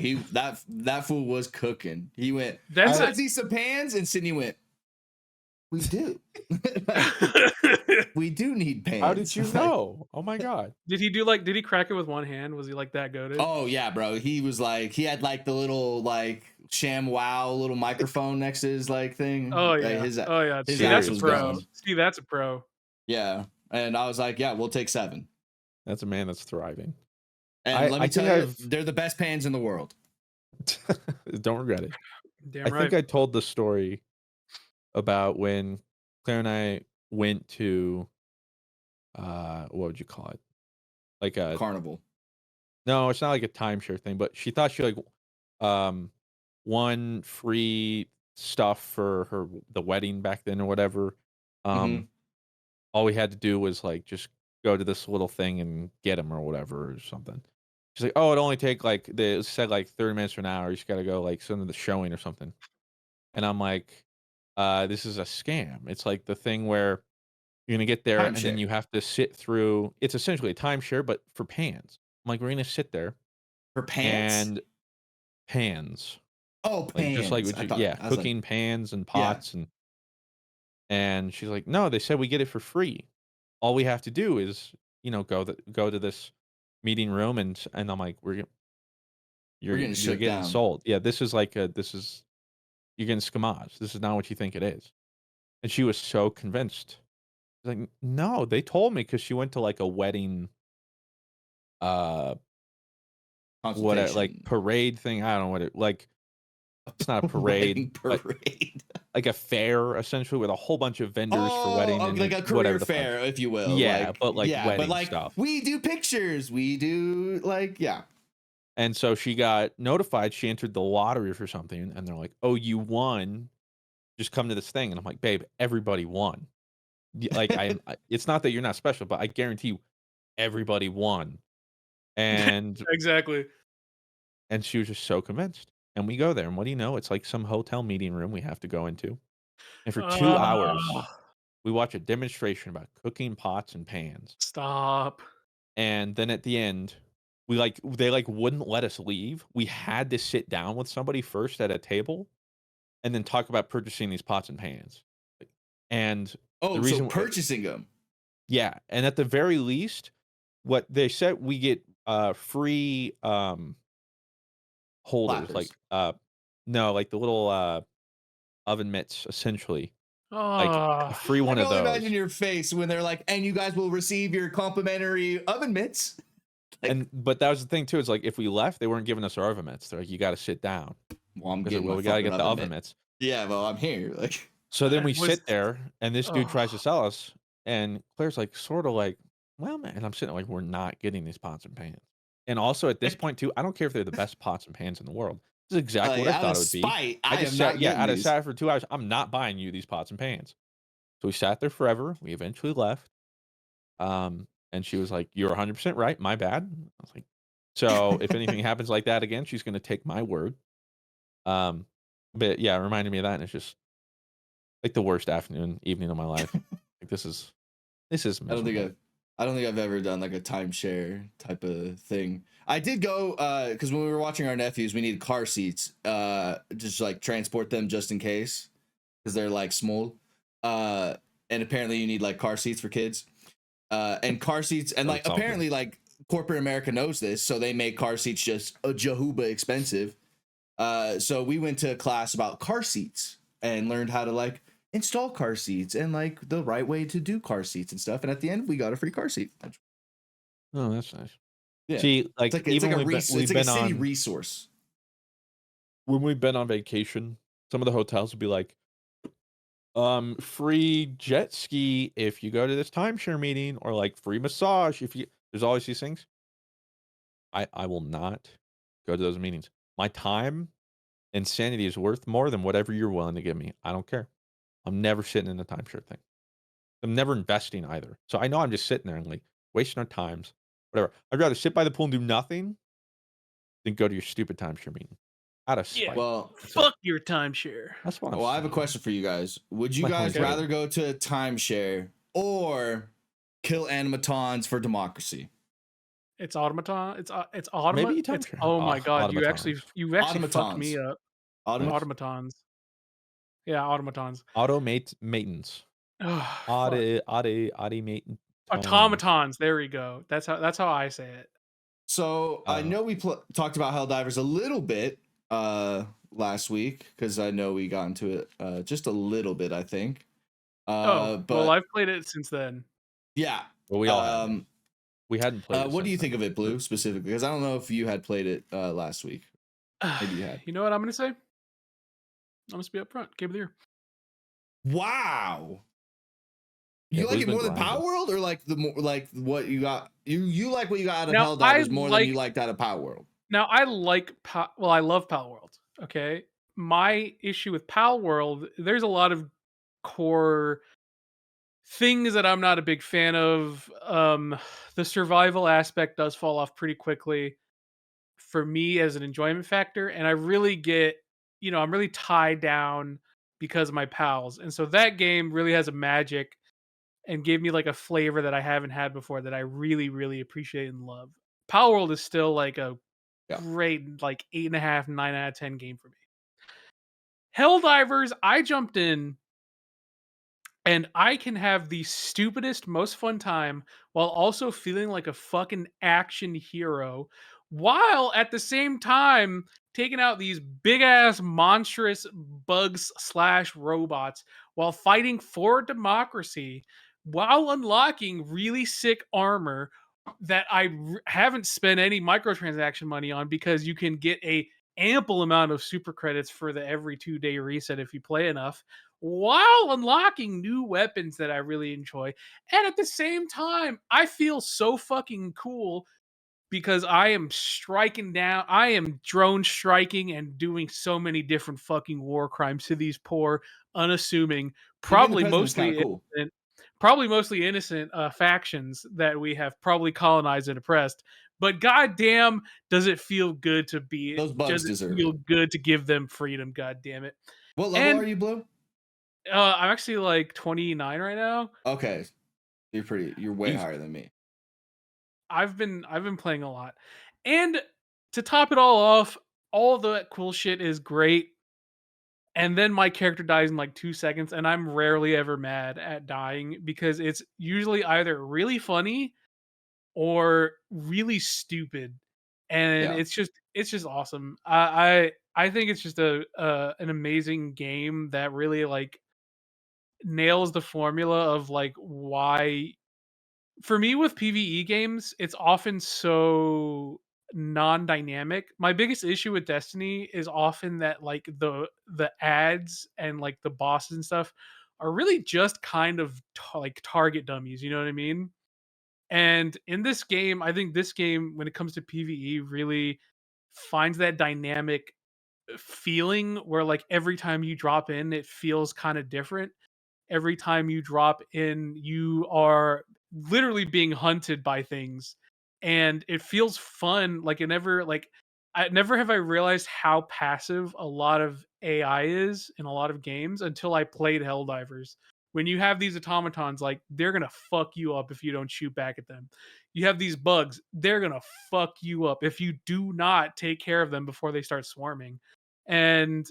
that fool was cooking. He went, that's "You a guys need some pans?" And Sydney went, "We do." We do need How did pans. you know? Oh my god. did he crack it with one hand? Was he like that goated? Oh yeah, bro. He was like, he had like the little like sham wow little microphone next to his like thing. Oh Like yeah. Oh yeah. his See, ass that's a was Serious pro. business. going. See, that's a pro. Yeah. And I was like, yeah, we'll take 7. That's a man that's thriving. And let I me think tell you, I've they're the best pans in the world. don't regret it. Damn I think right. I told the story about when Claire and I went to, what would you call it? Like a Carnival. No, it's not like a timeshare thing, but she thought she like um won free stuff for the wedding back then or whatever. Hmm. Um all we had to do was like just go to this little thing and get them or whatever or something. She's like, "Oh, it only take like it said like 30 minutes to an hour. You just got to go like some of the showing or something." And I'm like, this is a scam. It's like the thing where you're gonna get there and then Timeshare. you have to sit through. It's essentially a timeshare, but for pans. I'm like, we're gonna sit there For pants? and pans, Oh, like just like pans. yeah, I was like, cooking pans and yeah. pots and she's like, no, they said we get it for free. All we have to do is go to this meeting room and I'm like, We're getting you're shook getting down. sold. Yeah, this is like this is you're getting scamage. This is not what you think it is. And she was so convinced. Like, no, they told me because she went to like a wedding, uh, like Consultation. parade thing. I don't know what it like. It's not a parade, Wedding but parade. like a fair essentially with a whole bunch of vendors for Oh, wedding and like a whatever career the fuck. fair, if you will. Yeah, Like, but like yeah, but wedding like stuff. we do pictures. We do like, yeah. And so she got notified she entered the lottery for something, and they're like, "Oh, you won. Just come to this thing." And I'm like, "Babe, everybody won. Like, it's not that you're not special, but I guarantee you, everybody won." And Exactly. she was just so convinced. And we go there, and what do you know? It's like some hotel meeting room we have to go into. And for 2 hours, Ah, we watch a demonstration about cooking pots and pans. stop. And then at the end, they wouldn't let us leave. We had to sit down with somebody first at a table and then talk about purchasing these pots and pans. Like, and the Oh, so reason purchasing them. yeah, and at the very least, what they said we get free holders Platters. no, like the little oven mitts essentially. Like a Oh, free I one can of only those. imagine your face when they're like, and you guys will receive your complimentary oven mitts. Like, But that was the thing too, is like if we left, they weren't giving us our oven mitts. They're like, you gotta sit down. well, I'm I was like, getting well, my we gotta fucking get the oven oven mitt. mitts. Yeah, well, I'm here. Like, So then we was sit there, and this dude tries to oh, sell us, and Claire's like, sort of like, well, man, and I'm sitting there like, we're not getting these pots and pans. And also at this point too, I don't care if they're the best pots and pans in the world. This is exactly what I out thought of it would be. spite, I I just am sat, not yeah, getting out of these. sat for 2 hours. I'm not buying you these pots and pans. So we sat there forever. We eventually left. And she was like, "You're 100% right. My bad." I was like, "So if anything happens like that again, she's gonna take my word." Um, but yeah, it reminded me of that, and it's just like the worst evening of my life. Like this is I don't think miserable. I don't think I've ever done like a timeshare type of thing. I did go because when we were watching our nephews, we needed car seats, just like transport them just in case because they're like small. And apparently you need like car seats for kids. And car seats and like It's all good. apparently like corporate America knows this, so they make car seats just a jahuba expensive. So we went to a class about car seats and learned how to like install car seats and like the right way to do car seats and stuff. And at the end, we got a free car seat. Oh, that's nice. Yeah, See, like it's even like when it's like a city resource. when we've been on vacation, some of the hotels would be like, free jet ski if you go to this timeshare meeting, or like free massage if you. There's always these things. I will not go to those meetings. My time and sanity is worth more than whatever you're willing to give me. I don't care. I'm never sitting in the timeshare thing. I'm never investing either. So I know I'm just sitting there and like wasting our times, whatever. I'd rather sit by the pool and do nothing than go to your stupid timeshare meeting out of yeah. spite. Well, Fuck your timeshare. That's what I'm well, I have a saying. question for you guys. Would you My guys homie rather said. go to a timeshare or kill animatons for democracy? It's automaton. It's Maybe automat. you It's timeshare. oh my god. You actually Automatons. fucked me up. Automat- Automatons. Yeah, automatons. Maintenance. Oh, fuck. Automate. Automatons. There we go. That's how I say it. So I know we talked about Helldivers a little bit last week because I know we got into it just a little bit, I think. But well, I've played it since then. Yeah. Well, we all have. We hadn't played it. What do you since think then. of it, Blue, specifically? Because I don't know if you had played it last week. Maybe you had. You know what I'm gonna say? I'm gonna be up front. Game of the year. Wow. You Yeah, like Blue's it been more than grinding. Palworld, or like the more like what you got? You like what you got out of Now, Helldivers more than you liked out of Palworld. Now I like I love Palworld. Okay, my issue with Palworld, there's a lot of core things that I'm not a big fan of. The survival aspect does fall off pretty quickly for me as an enjoyment factor, and I really get, I'm really tied down because of my pals, and so that game really has a magic and gave me like a flavor that I haven't had before that I really, really appreciate and love. Palworld is still like a Yeah. great, like 8.5, 9 out of 10 game for me. Helldivers, I jumped in and I can have the stupidest, most fun time while also feeling like a fucking action hero, while at the same time taking out these big ass monstrous bugs slash robots while fighting for democracy while unlocking really sick armor that haven't spent any microtransaction money on, because you can get a ample amount of super credits for the every 2-day reset if you play enough, while unlocking new weapons that I really enjoy. And at the same time, I feel so fucking cool because I am I am drone striking and doing so many different fucking war crimes to these poor, unassuming, You being the probably president is kind of mostly cool. innocent, factions that we have probably colonized and oppressed. But goddamn, does it feel good to be? Those bugs Does it deserve feel it. good to give them freedom? God damn it! What level And are you, Blue? I'm actually like 29 right now. Okay, you're way Easy. higher than me. I've been playing a lot. And to top it all off, all the cool shit is great. And then my character dies in like 2 seconds, and I'm rarely ever mad at dying because it's usually either really funny or really stupid. And Yeah. it's just awesome. I think it's just an amazing game that really like nails the formula of like why, for me with PvE games, it's often so non-dynamic. My biggest issue with Destiny is often that like the ads and like the bosses and stuff are really just kind of like target dummies, you know what I mean? And in this game, I think this game when it comes to PvE really finds that dynamic feeling where like every time you drop in it feels kind of different. Every time you drop in, you are literally being hunted by things, and it feels fun. Like it never like I never have I realized how passive a lot of AI is in a lot of games until I played Helldivers. When you have these automatons, like they're gonna fuck you up if you don't shoot back at them. You have these bugs, they're gonna fuck you up if you do not take care of them before they start swarming. And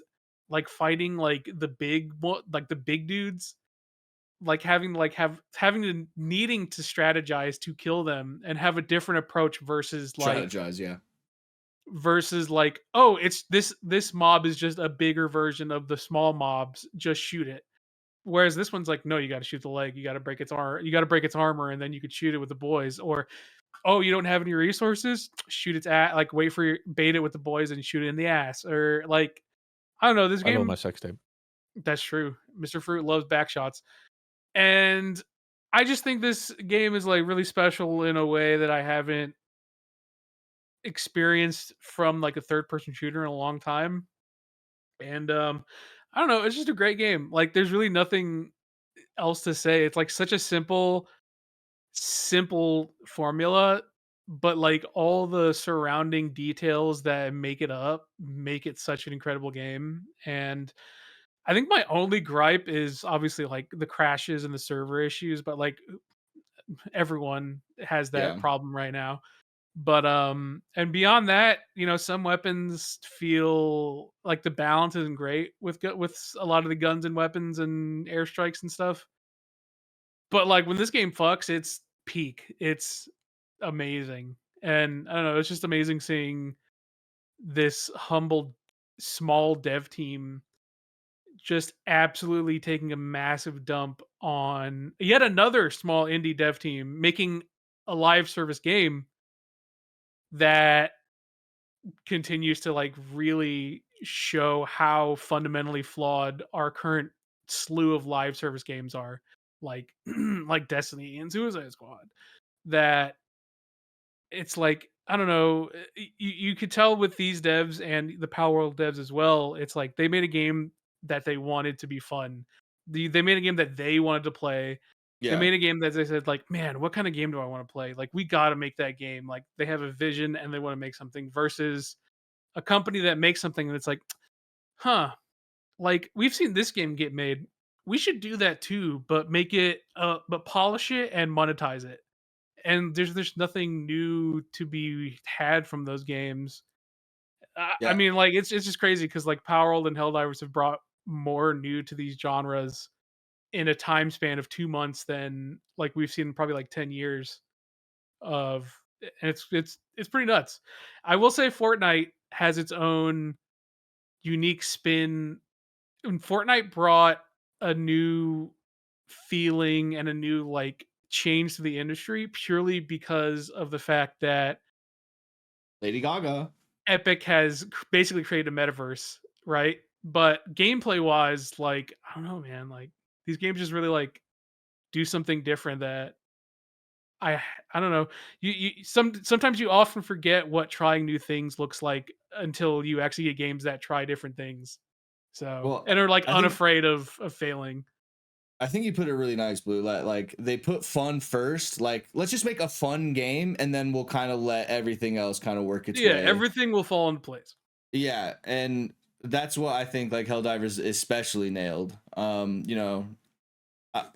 like fighting like the big dudes, like having to needing to strategize to kill them and have a different approach Strategize, yeah. versus like, oh, it's this mob is just a bigger version of the small mobs, just shoot it. Whereas this one's like, no, you got to shoot the leg, you got to break its armor, and then you could shoot it with the boys. Or oh, you don't have any resources, shoot its ass, like bait it with the boys and shoot it in the ass. Or like, I don't know, this I love game. my sex tape. That's true, Mr. Fruit loves back shots. And I just think this game is like really special in a way that I haven't experienced from like a third person shooter in a long time. And I don't know, it's just a great game. Like there's really nothing else to say. It's like such a simple formula, but like all the surrounding details that make it such an incredible game. And I think my only gripe is obviously like the crashes and the server issues, but like everyone has that Yeah. problem right now. But and beyond that, some weapons feel like the balance isn't great with a lot of the guns and weapons and airstrikes and stuff. But like when this game fucks, it's peak. It's amazing. And I don't know, it's just amazing seeing this humble small dev team just absolutely taking a massive dump on yet another small indie dev team making a live service game that continues to like really show how fundamentally flawed our current slew of live service games are, like like Destiny and Suicide Squad. That it's like, I don't know, you could tell with these devs and the Palworld devs as well. It's like they made a game that they wanted to be fun. They made a game that they wanted to play. They Yeah. made a game that they said like, man, what kind of game do I want to play? Like we got to make that game. Like they have a vision and they want to make something versus a company that makes something that's like, huh, like we've seen this game get made. We should do that too, but make it but polish it and monetize it. And there's nothing new to be had from those games. I Yeah. mean, like it's just crazy because like Powerworld and Helldivers have brought more new to these genres in a time span of 2 months than like we've seen in probably like 10 years of. And it's pretty nuts. I will say Fortnite has its own unique spin. And Fortnite brought a new feeling and a new like change to the industry purely because of the fact that Lady Gaga. Epic has basically created a metaverse, right? But gameplay wise, like I don't know, man. Like these games just really like do something different that I I don't know. Sometimes you often forget what trying new things looks like until you actually get games that try different things. So Well, and are like I think unafraid of failing. I think you put it really nice, Blue. Like they put fun first. Like let's just make a fun game, and then we'll kind of let everything else kind of work its Yeah, way. everything will fall into place. Yeah, and that's what I think like Helldivers especially nailed.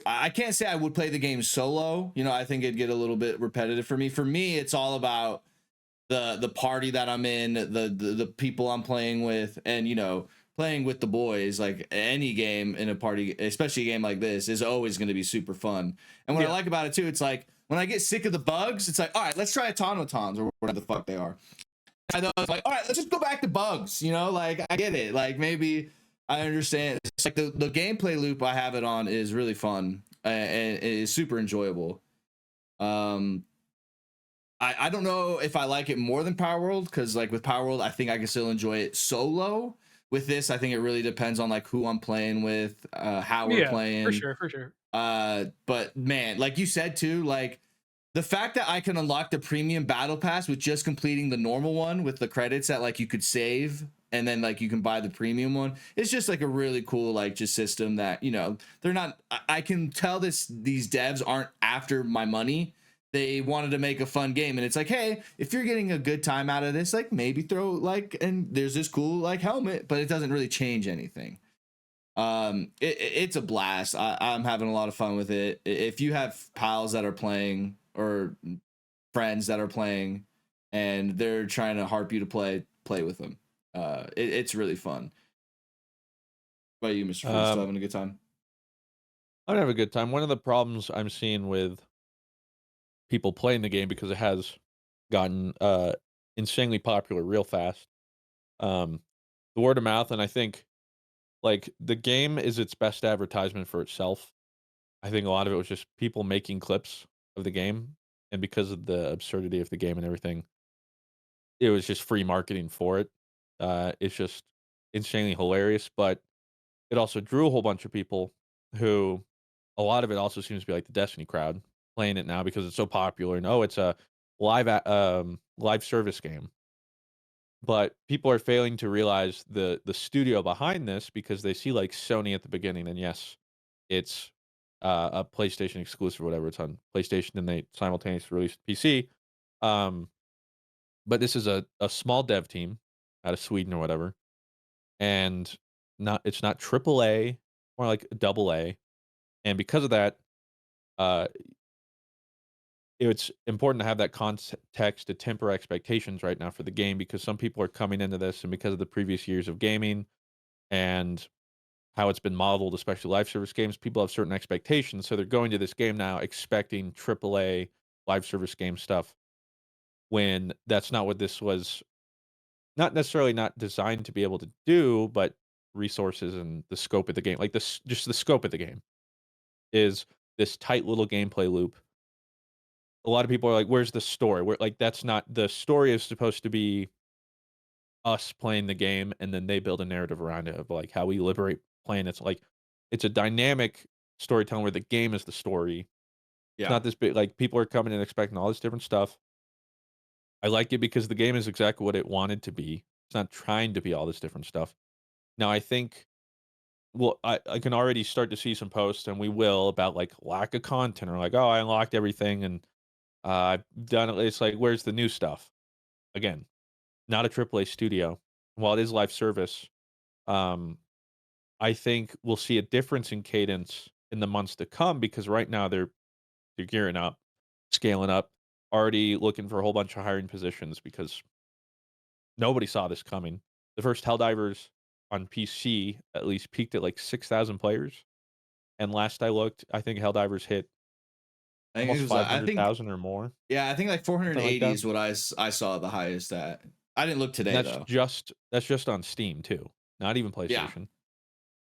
I can't say I would play the game solo. I think it'd get a little bit repetitive for me. For me, it's all about the party that I'm in, the people I'm playing with, and playing with the boys. Like any game in a party, especially a game like this, is always going to be super fun. And what I Yeah. like about it too, it's like when I get sick of the bugs, it's like, all right, let's try automatons or whatever the fuck they are. I know it's like, all right, let's just go back to bugs. Like I get it. Like maybe I understand. It's like the gameplay loop I have it on is really fun and it is super enjoyable. I don't know if I like it more than Palworld, because like with Palworld, I think I can still enjoy it solo. With this, I think it really depends on like who I'm playing with, how we're Yeah, for playing. sure, for sure. But man, like you said too, like the fact that I can unlock the premium battle pass with just completing the normal one with the credits that like you could save and then like you can buy the premium one. It's just like a really cool like just system that they're not. I can tell these devs aren't after my money. They wanted to make a fun game, and it's like, hey, if you're getting a good time out of this, like maybe throw like, and there's this cool like helmet, but it doesn't really change anything. It's a blast. I'm having a lot of fun with it. If you have pals that are playing or friends that are playing and they're trying to harp you to play with them, it's really fun. What about you, Mr. Fruit? Still having a good time? I'm gonna have a good time. One of the problems I'm seeing with people playing the game, because it has gotten insanely popular real fast, um, the word of mouth, and I think like the game is its best advertisement for itself. I think a lot of it was just people making clips of the game, and because of the absurdity of the game and everything, it was just free marketing for it. It's just insanely hilarious, but it also drew a whole bunch of people who, a lot of it also seems to be like the Destiny crowd playing it now because it's so popular, and it's a live service game. But people are failing to realize the studio behind this, because they see like Sony at the beginning, and yes, it's a PlayStation exclusive, or whatever. It's on PlayStation, and they simultaneously released PC. Um, but this is a small dev team out of Sweden or whatever, and it's not triple A, more like double A. And because of that, uh, it's important to have that context to temper expectations right now for the game, because some people are coming into this, and because of the previous years of gaming and how it's been modeled, especially live service games, people have certain expectations. So they're going to this game now expecting AAA live service game stuff, when that's not what this was. Not necessarily not designed to be able to do, but resources and the scope of the game, like this, just the scope of the game is this tight little gameplay loop. A lot of people are like, "Where's the story?" Where like that's not the story is supposed to be us playing the game, and then they build a narrative around it of like how we liberate playing. It's like it's a dynamic storytelling where the game is the story. It's Yeah. not this big like people are coming and expecting all this different stuff. I like it because the game is exactly what it wanted to be. It's not trying to be all this different stuff. Now I think well, I can already start to see some posts, and we will, about like lack of content, or like, oh, I unlocked everything and I've done it. It's like, where's the new stuff? Again, not a AAA studio. While it is live service, um, I think we'll see a difference in cadence in the months to come, because right now they're gearing up, scaling up, already looking for a whole bunch of hiring positions, because nobody saw this coming. The first Helldivers on PC at least peaked at like 6,000 players, and last I looked, I think Helldivers hit I think it almost was. I think 500,000 or more, yeah. I think like something like 480 that. is what I saw the highest at. I didn't look And today though. that's just on Steam too, not even Yeah. PlayStation.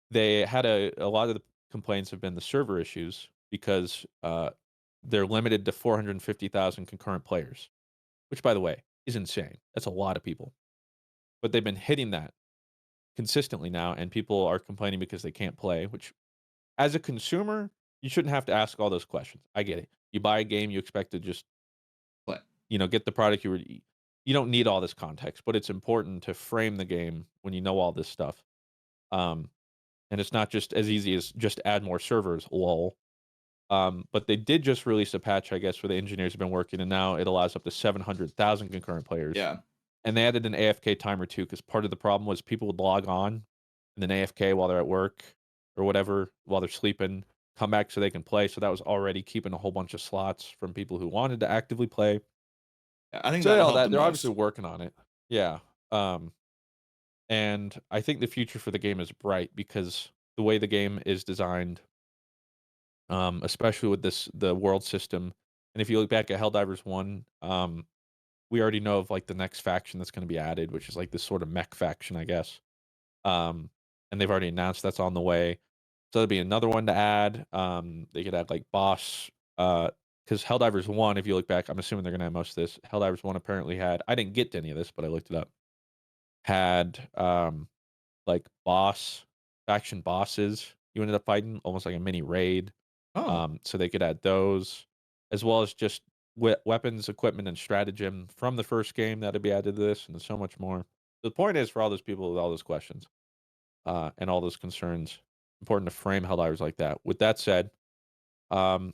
They had a lot of the complaints have been the server issues because they're limited to 450,000 concurrent players, which, by the way, is insane. That's a lot of people. But they've been hitting that consistently now, and people are complaining because they can't play, which, as a consumer, you shouldn't have to ask all those questions. I get it. You buy a game, you expect to just, But get the product you don't need all this context, but it's important to frame the game when you know all this stuff. Um, and it's not just as easy as just add more servers, lol. But they did just release a patch, I guess, where the engineers have been working, and now it allows up to 700,000 concurrent players. yeah, And they added an AFK timer too, because part of the problem was people would log on and then AFK while they're at work or whatever, while they're sleeping, come back so they can play. So that was already keeping a whole bunch of slots from people who wanted to actively play. I think So that'll all help that the they're most. obviously working on it. Yeah. And I think the future for the game is bright because the way the game is designed, especially with the world system. And if you look back at Helldivers 1, we already know of like the next faction that's going to be added, which is like this sort of mech faction, I guess. And they've already announced that's on the way. So there'll be another one to add. They could add like boss, because Helldivers 1, if you look back, I'm assuming they're going to have most of this. Helldivers 1 apparently had, I didn't get to any of this, but I looked it up, had like faction bosses you ended up fighting, almost like a mini raid. Oh, So they could add those, as well as just weapons, equipment, and stratagem from the first game that'd be added to this, and so much more. The point is, for all those people with all those questions and all those concerns, important to frame Helldivers like that. With that said, um,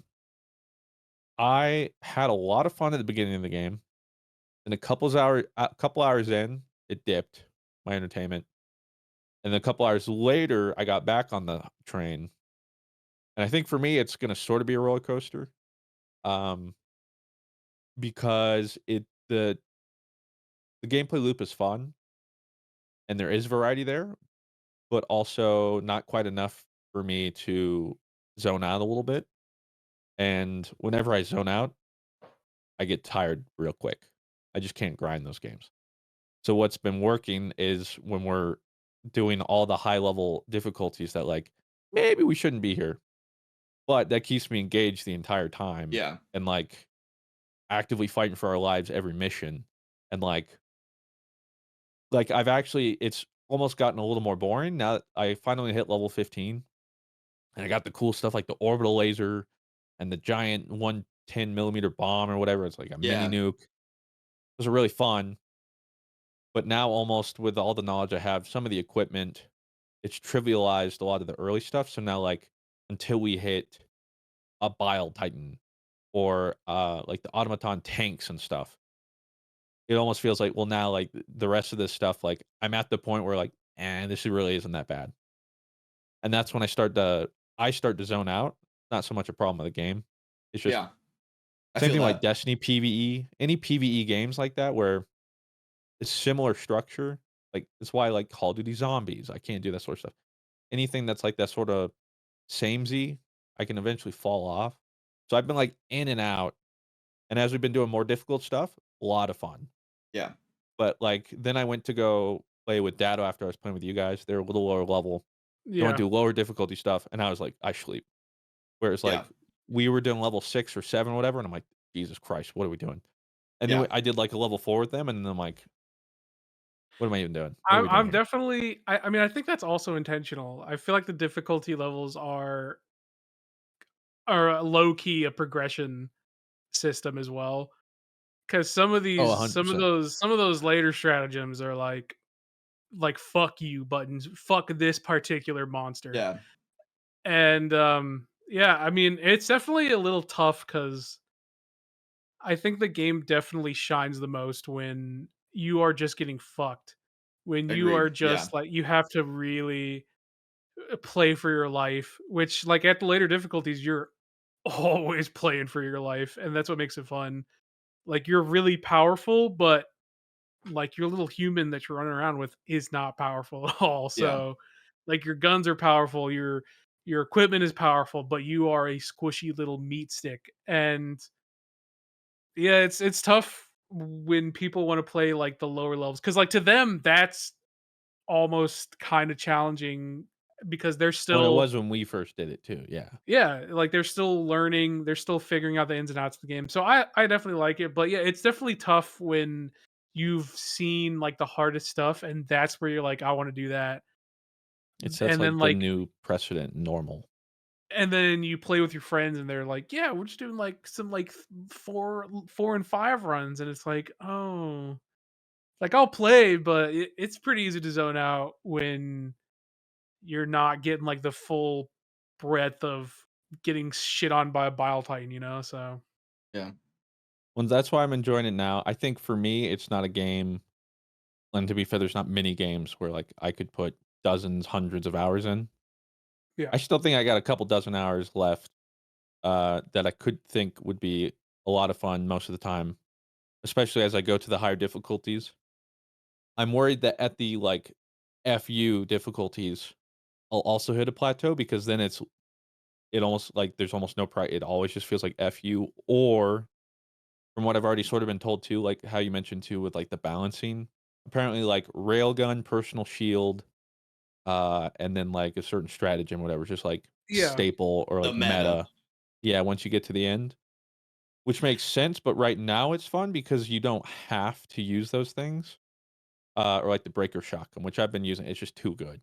I had a lot of fun at the beginning of the game. And a couple hours in, it dipped my entertainment. And then a couple hours later, I got back on the train. And I think for me, it's going to sort of be a roller coaster, um, because the gameplay loop is fun and there is variety there, but also not quite enough for me to zone out a little bit. And whenever I zone out, I get tired real quick. I just can't grind those games. So what's been working is when we're doing all the high level difficulties that like maybe we shouldn't be here, but that keeps me engaged the entire time yeah, and like actively fighting for our lives every mission. And like I've actually it's almost gotten a little more boring now that I finally hit level 15 and I got the cool stuff like the orbital laser and the giant 110 millimeter bomb or whatever. It's like a mini yeah, nuke. Those are really fun. But now almost with all the knowledge I have, some of the equipment, it's trivialized a lot of the early stuff. So now like until we hit a Bile Titan or like the automaton tanks and stuff, it almost feels like, well, now like the rest of this stuff, like I'm at the point where like, this really isn't that bad. And that's when I start to zone out. Not so much a problem with the game. It's just yeah. I same feel thing like that. Destiny PvE, any PvE games like that where it's similar structure. Like it's why I like Call of Duty Zombies. I can't do that sort of stuff. Anything that's like that sort of samey, I can eventually fall off. So I've been like in and out. And as we've been doing more difficult stuff, a lot of fun. Yeah, But like then I went to go play with Dado after I was playing with you guys. They're a little lower level. They want Yeah. to do lower difficulty stuff, and I was like, I sleep. Whereas yeah, like we were doing level 6 or 7 or whatever, and I'm like, Jesus Christ, what are we doing? And then yeah. I did like a level 4 with them, and then I'm like, what am I even doing? What are I'm we doing I'm here? definitely I mean, I think that's also intentional. I feel like the difficulty levels are a low key a progression system as well. Because Oh, some of 100%. those later stratagems are like fuck you buttons, fuck this particular monster. Yeah, And yeah, I mean, it's definitely a little tough because I think the game definitely shines the most when you are just getting fucked. When you are agreed. Yeah, just like you have to really play for your life, which like at the later difficulties, you're always playing for your life, and that's what makes it fun. Like you're really powerful, but like your little human that you're running around with is not powerful at all. yeah, So like your guns are powerful, your equipment is powerful, but you are a squishy little meat stick. And yeah, it's tough when people want to play like the lower levels because like to them that's almost kind of challenging because they're Well, it still was when we first did it too. Yeah. yeah, like they're still learning, they're still figuring out the ins and outs of the game. So I definitely like it, but yeah, it's definitely tough when you've seen like the hardest stuff and that's where you're like I want to do that. It sets And then like the like new precedent normal. and then you play with your friends and they're like, "Yeah, we're just doing like some like 4 and 5 runs." And it's like, "Oh, like I'll play, but it's pretty easy to zone out when you're not getting like the full breadth of getting shit on by a bile titan, you know?" So, Yeah. Well, that's why I'm enjoying it now. I think for me, it's not a game, and to be fair, there's not many games where like I could put dozens, hundreds of hours in. yeah. I still think I got a couple dozen hours left that I could think would be a lot of fun most of the time, especially as I go to the higher difficulties. I'm worried that at the like FU difficulties, I'll also hit a plateau because then it almost like there's almost no price. It always just feels like FU, or from what I've already sort of been told too, like how you mentioned too with like the balancing. Apparently, like railgun, personal shield, and then like a certain stratagem, whatever, just like Yeah. staple or The like meta. meta. Yeah, once you get to the end, which makes sense. But right now, it's fun because you don't have to use those things, or like the breaker shotgun, which I've been using. It's just too good.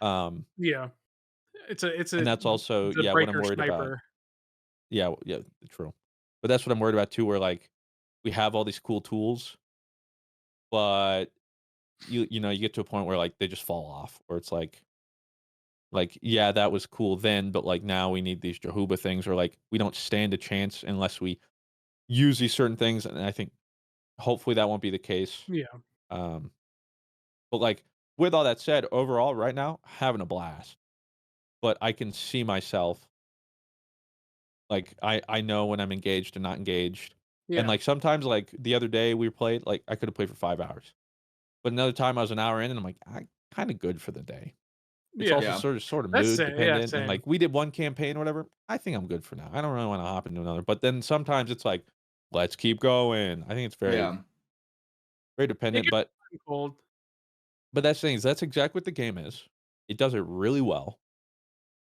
Um, Yeah. and that's also the yeah what I'm breaker worried about. sniper. Yeah, yeah, true. But that's what I'm worried about too. Where like we have all these cool tools, but you know you get to a point where like they just fall off, where it's like yeah that was cool then, but like now we need these Jehovah things, or like we don't stand a chance unless we use these certain things, and I think hopefully that won't be the case. Yeah. Um, but like with all that said, overall right now having a blast, but I can see myself like I know when I'm engaged and not engaged, and Yeah. like sometimes like the other day we played like I could have played for 5 hours, but another time I was an hour in and I'm like I kind of good for the day. It's Yeah. also Yeah. sort of That's mood same. Yeah, dependent, and, same. like, we did one campaign or whatever, I think I'm good for now. I don't really wanna hop into another, but then sometimes it's like, "Let's keep going." I think it's very, Yeah. very It dependent, gets but pretty cold. that's the thing is that's exactly what the game is. It does it really well,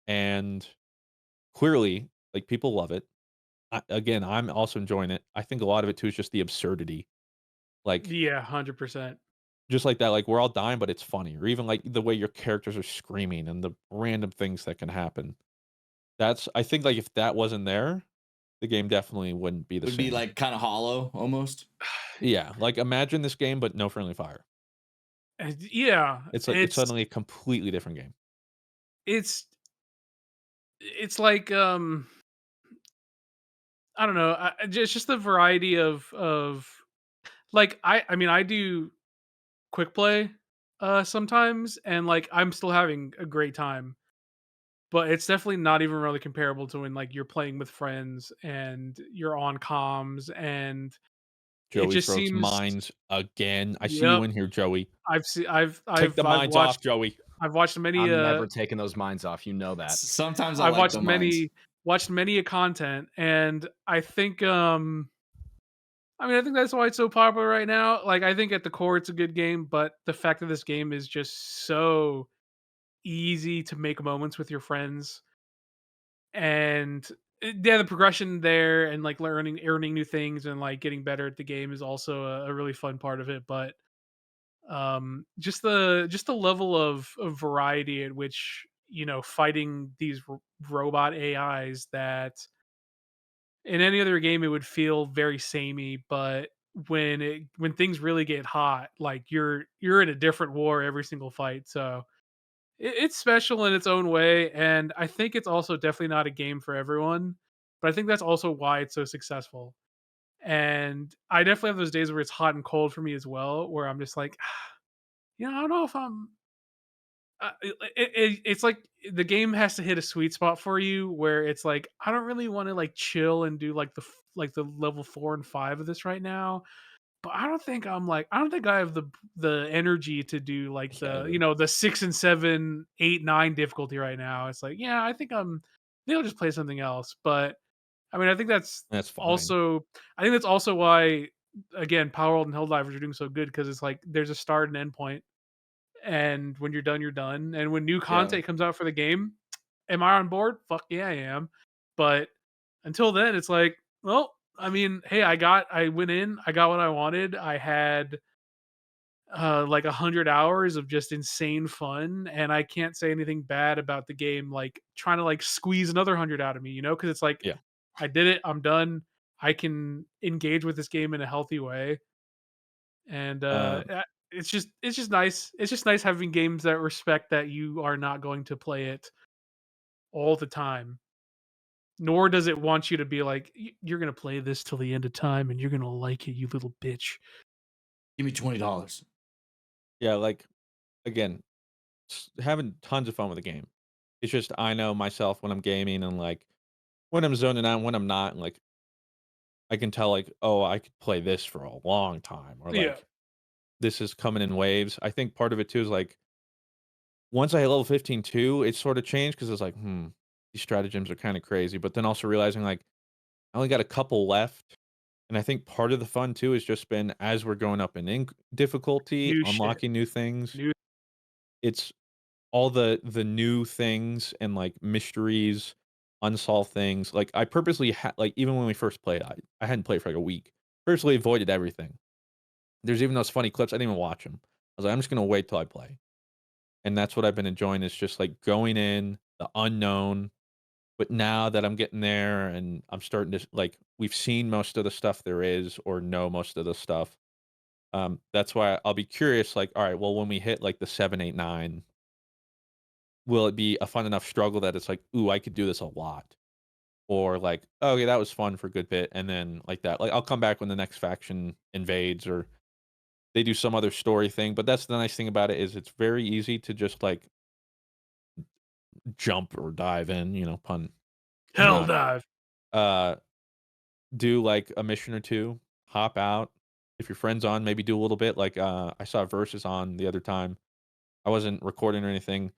and clearly, like, people love it. Again, I'm also enjoying it. I think a lot of it too is just the absurdity. Like, Yeah, 100%. just like that, like, we're all dying, but it's funny, or even, like, the way your characters are screaming and the random things that can happen. That's I think, like, if that wasn't there, the game definitely wouldn't be the Would be same. like kind of hollow almost. Yeah, like, imagine this game, but no friendly fire. And yeah, It's like it's suddenly a completely different game. it's it's like, I don't know, just the variety of like, I mean, I do quick play, sometimes, and, like, I'm still having a great time, but it's definitely not even really comparable to when, like, you're playing with friends and you're on comms, and it Joey just throws seems mines again. I see you Yep. in here, Joey. I've seen I've Take the I've I've mines off, watched Joey. I've watched many, I'm never taking those mines off. You know that. Sometimes I I've like the mines. watched many a content, and I think, I mean, I think that's why it's so popular right now. Like, I think at the core, it's a good game, but the fact that this game is just so easy to make moments with your friends, and yeah, the progression there, and like earning new things, and like getting better at the game is also a really fun part of it. But just the level of variety at which fighting these robot AIs that in any other game it would feel very samey, but when things really get hot, like you're in a different war every single fight. So it's special in its own way, and I think it's also definitely not a game for everyone, but I think that's also why it's so successful. And I definitely have those days where it's hot and cold for me as well, where I'm just like, I don't know if I'm it's like the game has to hit a sweet spot for you where it's like I don't really want to like chill and do like like the level 4 and 5 of this right now, but I don't think I have the energy to do like Yeah, the 6 and 7, 8, 9 difficulty right now. It's like, yeah, maybe I'll just play something else. But I mean, That's fine. also I think that's also why again Power World and Helldivers are doing so good, because it's like there's a start and end point, and when you're done, you're done. And when new Yeah. content comes out for the game, am I on board? Fuck yeah, I am. But until then, it's like, well, I mean, hey, I went in, I got what I wanted. I had like 100 hours of just insane fun, and I can't say anything bad about the game. Like trying to like squeeze another 100 out of me, because it's like Yeah. I did it, I'm done. I can engage with this game in a healthy way, and it's just nice. It's just nice having games that respect that you are not going to play it all the time. Nor does it want you to be like, You're gonna play this till the end of time, and you're gonna like it, you little bitch." Give me $20. Yeah, like again, having tons of fun with the game. It's just I know myself when I'm gaming and like when I'm zoning out, when I'm not, and like I can tell like, oh, I could play this for a long time, or Yeah. like this is coming in waves. I think part of it too is like once I hit level 15 too, it sort of changed because it's like, these stratagems are kind of crazy. But then also realizing like I only got a couple left. And I think part of the fun too has just been as we're going up in difficulty, New shit. unlocking new things. New It's all the new things and like mysteries, unsolved things. Like I purposely like even when we first played, I hadn't played for like a week. Purposely avoided everything. There's even those funny clips. I didn't even watch them. I was like, I'm just gonna wait till I play. And that's what I've been enjoying is just like going in the unknown. But now that I'm getting there and I'm starting to like we've seen most of the stuff there is or know most of the stuff. That's why I'll be curious, like, all right, well, when we hit like the 7, 8, 9, will it be a fun enough struggle that it's like, ooh, I could do this a lot? Or like, oh yeah, that was fun for a good bit, and then like that. Like I'll come back when the next faction invades or they do some other story thing. But that's the nice thing about it is it's very easy to just like jump or dive in, pun. hell Not. dive. Do like a mission or two, hop out. If your friend's on, maybe do a little bit. Like I saw Versus on the other time. I wasn't recording or anything.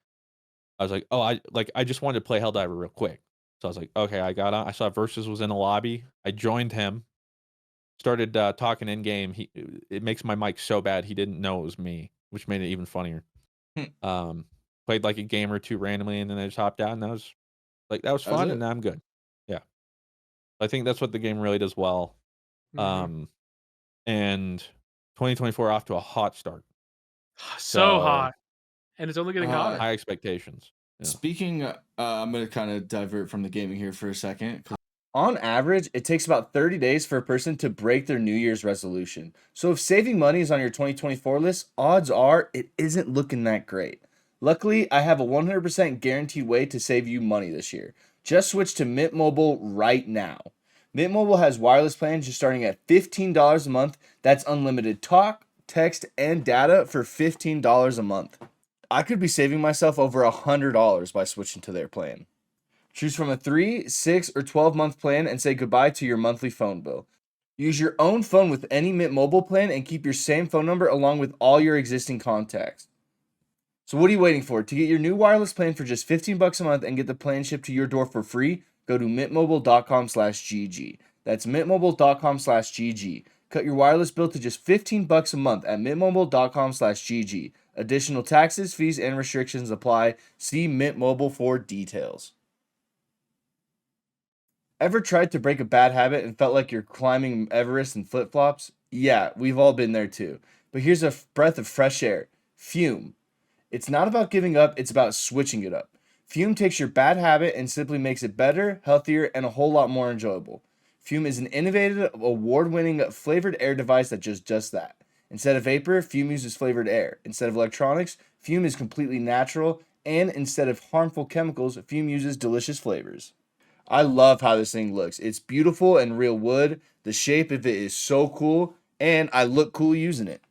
I was like, oh, I just wanted to play Helldiver real quick. So I was like, okay, I got on. I saw Versus was in a lobby. I joined him. Started talking in game. It makes my mic so bad he didn't know it was me, which made it even funnier. Played like a game or two randomly, and then I just hopped out, and that was fun, and now I'm good. Yeah, I think that's what the game really does well. Mhm. And 2024 off to a hot start. So hot, and it's only getting hotter. High expectations. Yeah. Speaking, I'm going to kind of divert from the gaming here for a second. On average, it takes about 30 days for a person to break their New Year's resolution. So if saving money is on your 2024 list, odds are it isn't looking that great. Luckily, I have a 100% guaranteed way to save you money this year. Just switch to Mint Mobile right now. Mint Mobile has wireless plans just starting at $15 a month. That's unlimited talk, text, and data for $15 a month. I could be saving myself over $100 by switching to their plan. Choose from a 3, 6, or 12-month plan and say goodbye to your monthly phone bill. Use your own phone with any Mint Mobile plan and keep your same phone number along with all your existing contacts. So what are you waiting for? To get your new wireless plan for just $15 a month and get the plan shipped to your door for free, go to mintmobile.com/gg. That's mintmobile.com/gg. Cut your wireless bill to just $15 a month at mintmobile.com/gg. Additional taxes, fees, and restrictions apply. See Mint Mobile for details. Ever tried to break a bad habit and felt like you're climbing Everest in flip-flops? Yeah, we've all been there too. But here's a breath of fresh air. Fume. It's not about giving up, it's about switching it up. Fume takes your bad habit and simply makes it better, healthier, and a whole lot more enjoyable. Fume is an innovative, award-winning flavored air device that does just that. Instead of vapor, Fume uses flavored air. Instead of electronics, Fume is completely natural. And instead of harmful chemicals, Fume uses delicious flavors. I love how this thing looks. It's beautiful and real wood. The shape of it is so cool, and I look cool using it.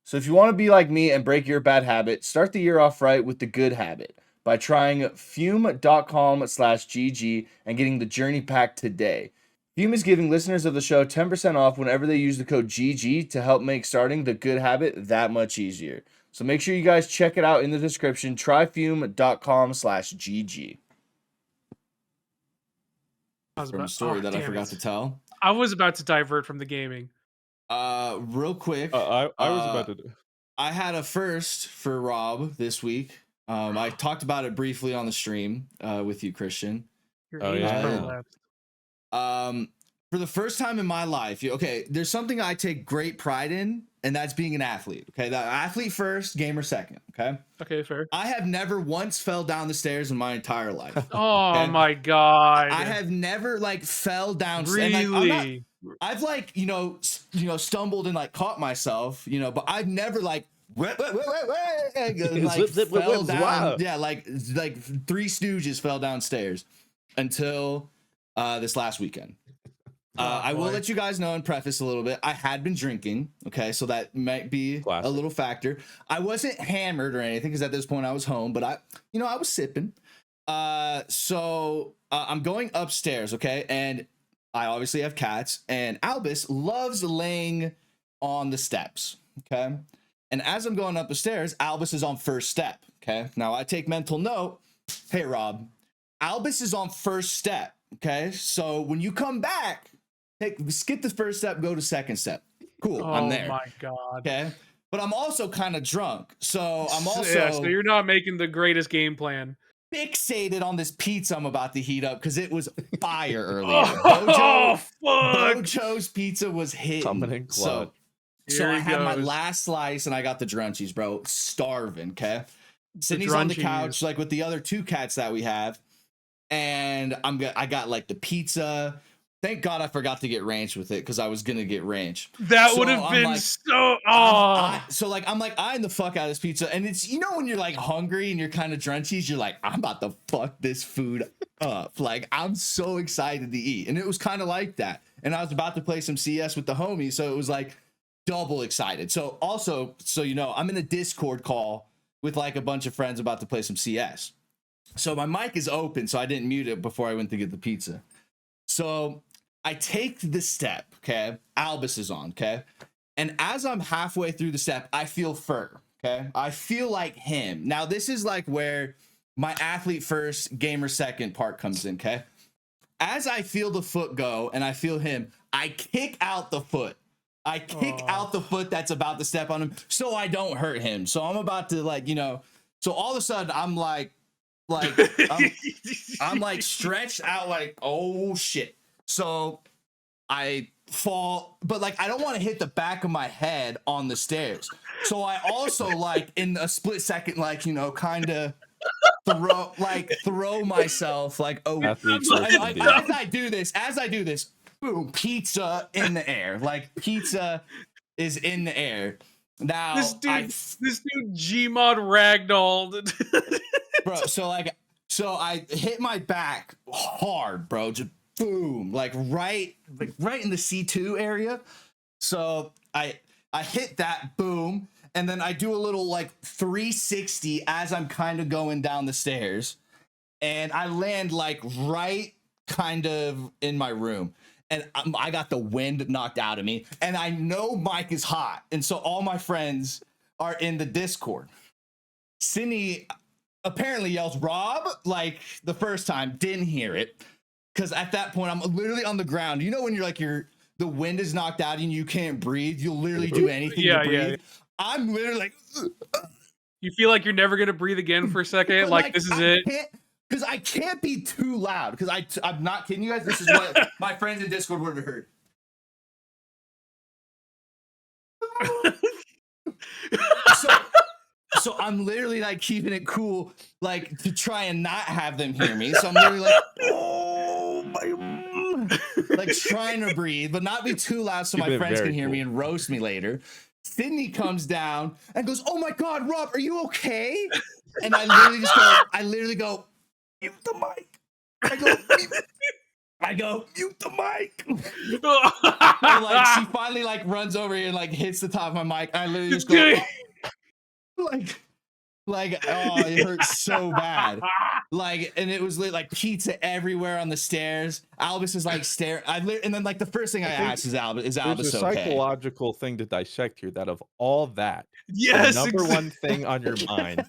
So if you want to be like me and break your bad habit, start the year off right with the good habit by trying fume.com/gg and getting the journey pack today. Fume is giving listeners of the show 10% off whenever they use the code GG to help make starting the good habit that much easier. So make sure you guys check it out in the description. Try fume.com/gg. From a story that I forgot to tell. I was about to divert from the gaming. Real quick. I was about to. I had a first for Rob this week. I talked about it briefly on the stream with you, Christian. Your Oh, age yeah. prolapsed. For the first time in my life, okay, there's something I take great pride in, and that's being an athlete. Okay, that athlete first, gamer second. Okay. Okay, fair. I have never once fell down the stairs in my entire life. Oh Okay? my god. I have never like fell down. Really? I've like stumbled and like caught myself, but I've never like like fell down. Yeah, like Three Stooges fell downstairs until this last weekend. I will let you guys know and preface a little bit. I had been drinking, okay, so that might be a little factor. I wasn't hammered or anything because at this point I was home, but I was sipping. So I'm going upstairs, okay, and I obviously have cats, and Albus loves laying on the steps, okay. And as I'm going up the stairs, Albus is on first step, okay. Now I take mental note. Hey Rob, Albus is on first step, okay. So when you come back, skip the first step, go to second step. Cool, I'm there. Oh my god. Okay, but I'm also kind of drunk, so I'm also so you're not making the greatest game plan. Fixated on this pizza I'm about to heat up because it was fire earlier. Oh, fuck! Bojo's pizza was hitting. So I had my last slice and I got the drunchies, bro. Starving, okay? Sydney's on the couch like with the other two cats that we have, and I got like the pizza. Thank God I forgot to get ranch with it because I was gonna get ranch. That would have been so. Oh, I'm like eyeing the fuck out of this pizza, and it's when you're like hungry and you're kind of drunchies, you're like, I'm about to fuck this food up. Like I'm so excited to eat, and it was kind of like that. And I was about to play some CS with the homies, so it was like double excited. So also, I'm in a Discord call with like a bunch of friends about to play some CS. So my mic is open, so I didn't mute it before I went to get the pizza. So I take the step, okay? Albus is on, okay? And as I'm halfway through the step, I feel fur, okay? I feel like him. Now, this is like where my athlete first, gamer second part comes in, okay? As I feel the foot go and I feel him, I kick out the foot. I kick out the foot that's about to step on him so I don't hurt him. So I'm about to so all of a sudden I'm I'm like stretched out like, oh shit. So I fall, but like I don't want to hit the back of my head on the stairs. So I also like in a split second, like kind of throw myself like as I do this, boom, pizza in the air. Like pizza is in the air. Now this dude Gmod ragdolled. Bro, so I hit my back hard, bro. Just boom, like right in the C2 area. So I hit that, boom, and then I do a little like 360 as I'm kind of going down the stairs, and I land like right kind of in my room, and I got the wind knocked out of me, and I know Mike is hot, and so all my friends are in the Discord. Sydney apparently yells Rob like the first time, didn't hear it. Because at that point, I'm literally on the ground. When you're like the wind is knocked out and you can't breathe, you'll literally do anything to breathe. Yeah. I'm literally like, you feel like you're never gonna breathe again for a second. Like this is it. Because I can't be too loud. Because I'm not kidding you guys. This is what my friends in Discord would have heard. So I'm literally like keeping it cool, like to try and not have them hear me. So I'm literally like, oh my, like trying to breathe, but not be too loud so my friends can hear me and roast me later. Sydney comes down and goes, "Oh my God, Rob, are you okay?" And I literally go, mute the mic. I go, mute the mic. And like she finally like runs over here and like hits the top of my mic. I literally just go. Like oh, it hurts so bad. Like, and it was like pizza everywhere on the stairs. Albus is like staring. And then like the first thing I asked is Albus okay? There's a psychological thing to dissect here. That of all that, yes, the number one thing on your mind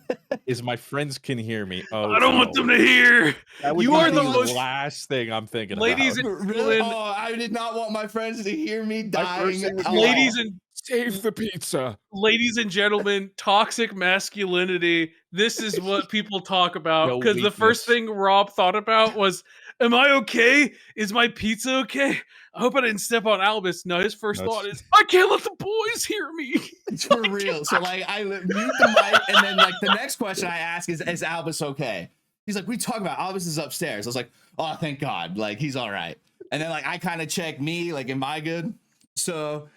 is my friends can hear me. Oh, I don't want them to hear. You are the last thing I'm thinking ladies about. And really? Oh, I did not want my friends to hear me dying. Ladies and Save the pizza. Ladies and gentlemen, toxic masculinity. This is what people talk about. No Because the first weakness. thing Rob thought about was, am I okay? Is my pizza okay? I hope I didn't step on Albus. No, his first No, thought it's- is, I can't let the boys hear me. It's for real. So like I mute the mic, and then like the next question I ask is Albus okay? He's like, we talk about Albus is upstairs. I was like, oh, thank God, like he's all right. And then like I kind of check me, like, am I good? So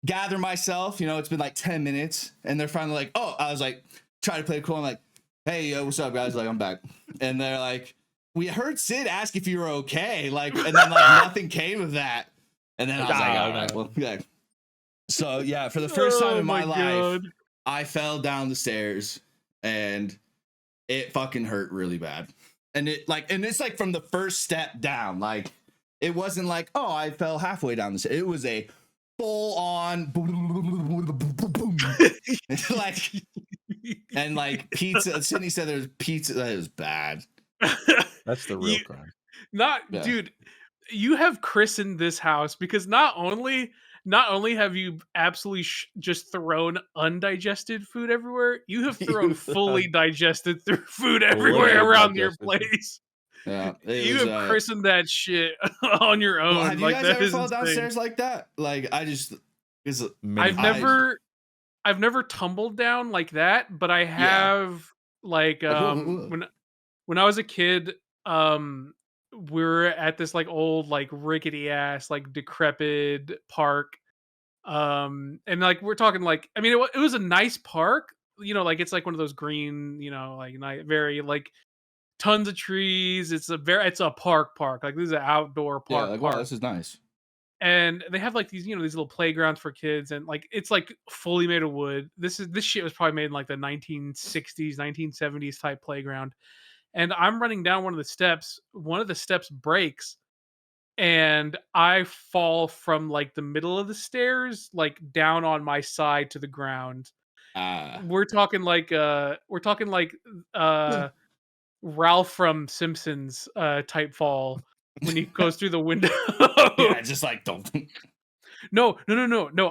gather myself, it's been like 10 minutes, and they're finally like, oh, I was like, try to play it cool. I'm like, hey, yo, what's up, guys? Like, I'm back. And they're like, we heard Sid ask if you were okay, like, and then like nothing came of that. And then I was like, all right, well, yeah. So yeah, for the first time in my life, I fell down the stairs and it fucking hurt really bad. And it's like from the first step down, like it wasn't like, oh, I fell halfway down the stairs. It was a full on boom, like, and like pizza. Sydney said there's pizza that is bad. That's the real crime. Dude, you have christened this house because not only have you absolutely just thrown undigested food everywhere, you have thrown fully digested food everywhere around your place. Yeah, you have christened that shit on your own. Well, have you like, guys that ever is fall insane. downstairs like that? Like I just, I've never tumbled down like that, but I have like when I was a kid, we were at this like old like rickety ass like decrepit park, and like we're talking like, I mean it was a nice park, like it's like one of those green, like very like tons of trees. It's a park, like this is an outdoor park. Yeah, like wow, this is nice. And they have like these, these little playgrounds for kids, and like it's like fully made of wood. This shit was probably made in like the 1960s, 1970s type playground. And I'm running down one of the steps breaks, and I fall from like the middle of the stairs, like down on my side to the ground. We're talking like Ralph from Simpsons type fall when he goes through the window. Yeah, just like don't. No,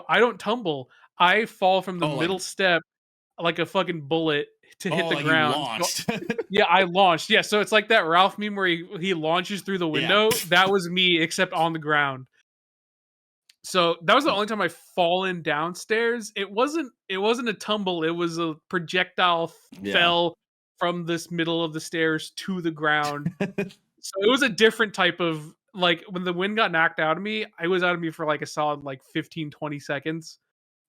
I don't tumble. I fall from the middle step like a fucking bullet to hit the like ground. You launched. Yeah, I launched. Yeah, so it's like that Ralph meme where he launches through the window. Yeah. That was me, except on the ground. So that was the only time I've fallen downstairs. It wasn't a tumble. It was a projectile fell from this middle of the stairs to the ground. So it was a different type of, like, when the wind got knocked out of me, it was out of me for like a solid like 15, 20 seconds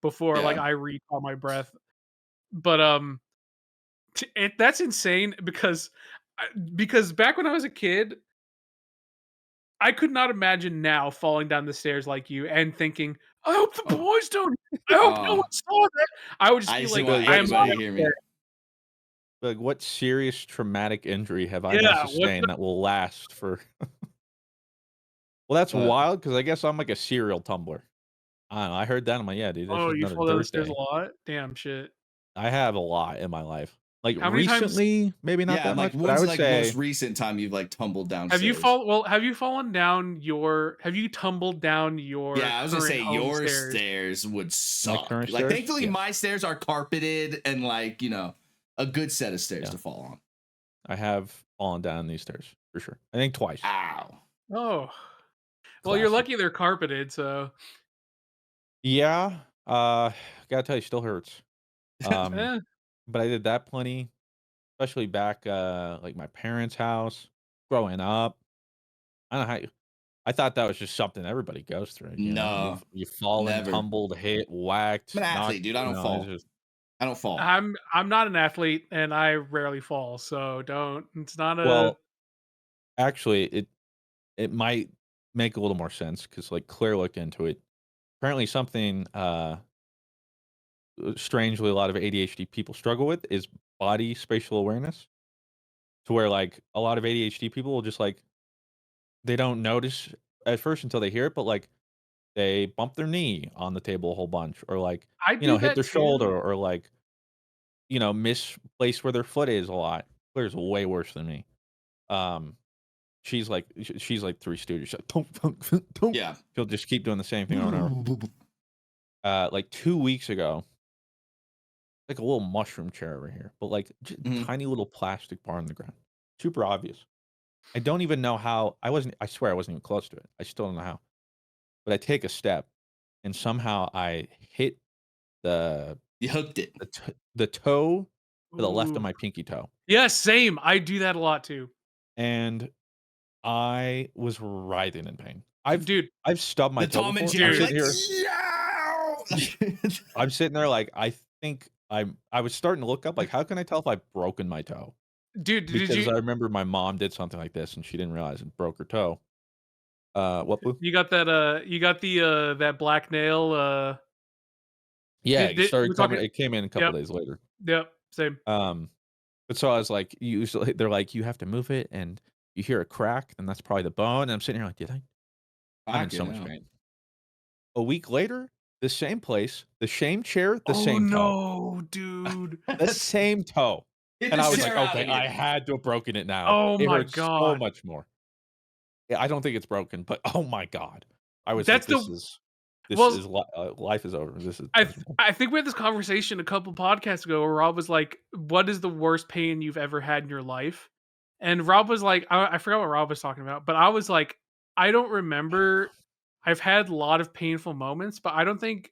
before like I recall my breath. But that's insane because back when I was a kid, I could not imagine now falling down the stairs like you and thinking, I hope the boys don't. I hope no one saw that. I would just be like, I'm not hear me. Like, what serious traumatic injury have I not sustained that will last for? Well, that's wild because I guess I'm like a serial tumbler. I don't know. I heard that. I'm like, yeah, dude. You fall down the stairs a lot? Damn shit. I have a lot in my life. Like how many recently, times? Maybe not that much. When's but I would like say, most recent time you've like tumbled down? Have you fallen down your? Have you tumbled down your? Yeah, I was gonna say your stairs would suck. Like stairs? Thankfully, my stairs are carpeted and like a good set of stairs to fall on. I have fallen down these stairs for sure. I think twice. Ow. Oh. Well, you're lucky they're carpeted, so. Yeah. Gotta tell you, still hurts. But I did that plenty, especially back like my parents' house growing up. I don't know how I thought that was just something everybody goes through. No, you fall and tumbled, hit, whacked. I'm an athlete, dude. I don't fall. I don't fall. I'm not an athlete, and I rarely fall, so don't. It's not a. Well, actually, it might make a little more sense because like Claire looked into it. Apparently, something strangely a lot of ADHD people struggle with is body spatial awareness. To where like a lot of ADHD people will just like they don't notice at first until they hear it, but like they bump their knee on the table a whole bunch, or like hit their shoulder, or like misplace where their foot is a lot. Claire's way worse than me. She's like Three Stooges. She'll just keep doing the same thing over and over. like 2 weeks ago, like a little mushroom chair over here, but like Mhm. tiny little plastic bar on the ground. Super obvious. I don't even know how. I swear I wasn't even close to it. I still don't know how. But I take a step, and somehow I hit the You hooked it. the toe to the left of Ooh. my pinky toe, Yeah, same. I do that a lot too. and I was writhing in pain. Dude, I've stubbed my The toe Tom and before. I'm Jerry, Dude. like, sitting here. yeah. I'm sitting there like I think I was starting to look up like how can I tell if I've broken my toe? dude, did Because you I remember my mom did something like this and she didn't realize it broke her toe. What, Blue? you got that you got the that black nail Yeah, it we're started coming. talking. It came in a couple Yep, days later. yep, same. Um, but so I was like, usually they're like, you have to move it, and you hear a crack, and that's probably the bone. And I'm sitting here like, did I? I'm in so much pain. A week later, the same place, the same chair, the Oh same toe, no, dude. the same toe. Get And I this was like, chair out okay, of I here. had to have broken it now. Oh It my hurts so god. much more. Yeah, I don't think it's broken, but oh my god, I was like, That's the this well is life is over. This is I miserable. I think we had this conversation a couple podcasts ago where Rob was like, "What is the worst pain you've ever had in your life?" And Rob was like, I forgot what Rob was talking about, but I was like, I don't remember. I've had a lot of painful moments, but I don't think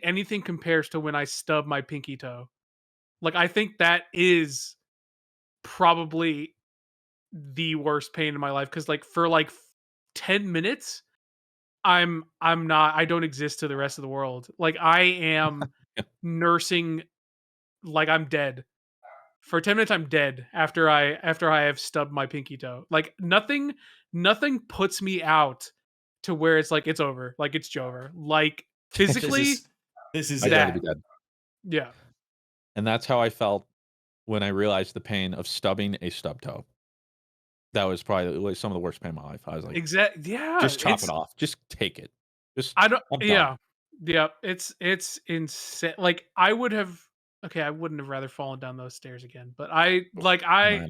anything compares to when I stub my pinky toe. Like I think that is probably the worst pain in my life because like for like 10 minutes I don't exist to the rest of the world. Like I am nursing like I'm dead. For 10 minutes I'm dead after I have stubbed my pinky toe. Like nothing puts me out to where it's like it's over. Like it's over. Like physically This is I'd it. rather that. be dead. Yeah. And that's how I felt when I realized the pain of stubbing a stub toe. That was probably some of the worst pain in my life. I was like, Yeah. just chop it off. Just take it. Just I don't I'm done. yeah. Yeah. It's insane. Like I would have okay, I wouldn't have rather fallen down those stairs again. But Might have.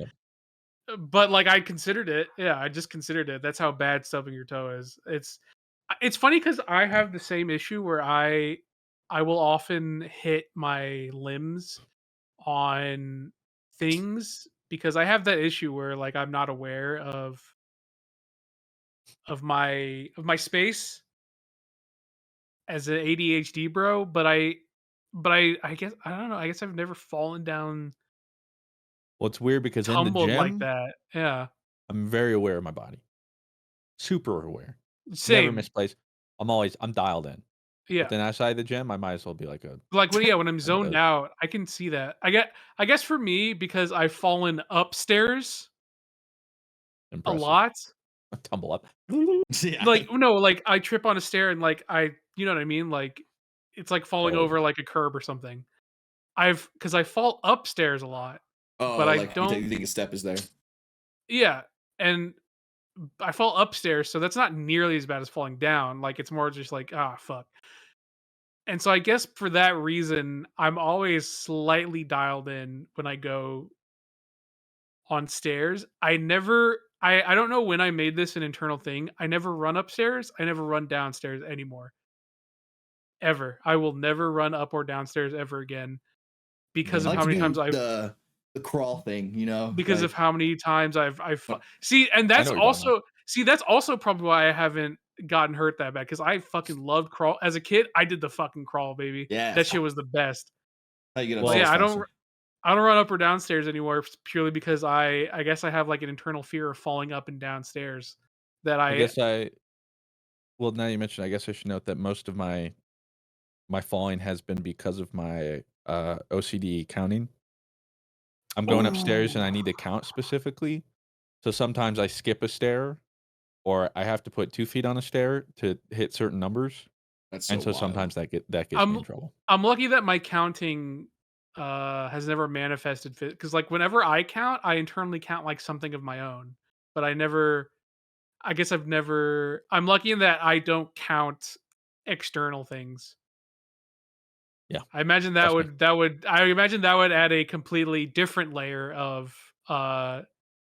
but like I considered it. Yeah, I just considered it. That's how bad stubbing your toe is. It's funny because I have the same issue where I will often hit my limbs on things because I have that issue where like I'm not aware of my space as an ADHD bro, but I guess I don't know. I guess I've never fallen down Well, it's weird because in the tumbled like gym, that. Yeah. I'm very aware of my body. Super aware. Never Same. misplaced. I'm dialed in. But Yeah. then outside the gym, I might as well be like a Like when I'm one of zoned those out, I can see that. I guess for me because I've fallen upstairs a impressive. lot. Tumble up. Yeah. Like no, like I trip on a stair and like you know what I mean? Like it's like falling Oh, yeah. over like a curb or something. Cuz I fall upstairs a lot, but Oh, I like don't you think a step is there? yeah, and I fall upstairs, so that's not nearly as bad as falling down. Like it's more just like ah fuck. And so I guess for that reason, I'm always slightly dialed in when I go on stairs. I don't know when I made this an internal thing. I never run upstairs. I never run downstairs anymore. Ever. I will never run up or downstairs ever again because I of like how to many times do the crawl thing, you know, because of like how many times what- see, and I know what you're talking about. that's also probably why I haven't gotten hurt that bad because I fucking loved crawl as a kid. I did the fucking crawl, baby. yeah, That shit was the best. how you get But Well, upstairs yeah, faster. I don't run up or downstairs anymore purely because I guess I have like an internal fear of falling up and downstairs that I guess well, now you mentioned, I guess I should note that most of my falling has been because of my OCD counting. I'm going upstairs and I need to count specifically. So sometimes I skip a stair or I have to put 2 feet on a stair to hit certain numbers. That's so And so wild. sometimes that gets me I'm in trouble. I'm lucky that my counting has never manifested because like whenever I count, I internally count like something of my own. But I guess I'm lucky in that I don't count external things. Yeah, I imagine trust me. I imagine that would add a completely different layer of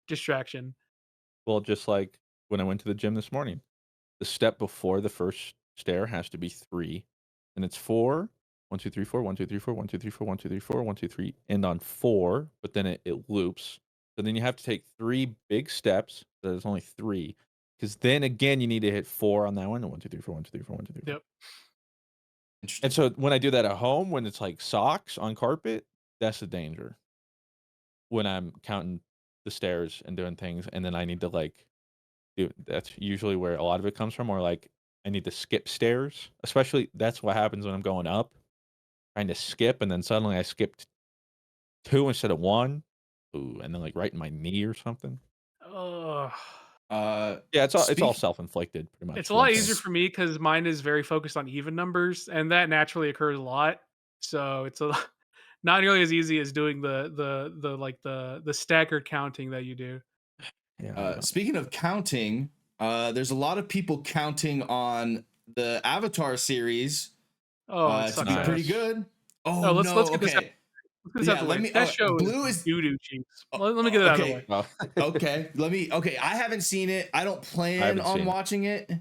distraction. Well, just like when I went to the gym this morning, the step before the first stair has to be 3. and it's 4. 1, 2, 3, 4, 1, 2, 3, 4, 1, 2, 3, 4, 1, 2, 3, 4, 1, 2, 3, end on 4, but then it loops. So then you have to take 3 big steps. So there's only 3. Because then again, you need to hit 4 on that one. 1, 2, 3, 4, 1, 2, 3, 4, 1, 2, 3, 4. Yep. Interesting. And so when I do that at home, when it's like socks on carpet, that's the danger. When I'm counting the stairs and doing things, and then I need to like do that's usually where a lot of it comes from, or like I need to skip stairs. Especially that's what happens when I'm going up, trying to skip, and then suddenly I skipped 2 instead of 1. Ooh, and then like right in my knee or something. Ugh. Yeah, it's all Speak- self-inflicted pretty much. It's a lot once easier for me because mine is very focused on even numbers, and that naturally occurs a lot. So it's not nearly as easy as doing the stagger counting that you do. Yeah, Speaking of counting, there's a lot of people counting on the Avatar series Oh, it to sucks be pretty ass. good. Oh, Oh let's no, get this out. okay. Let's get this out Yeah, the let way. me. That show Blue is is doo-doo cheeks. Let me get it out of the okay. way. well, Okay, let me. Okay, I haven't seen it. I don't plan haven't on seen it. watching it.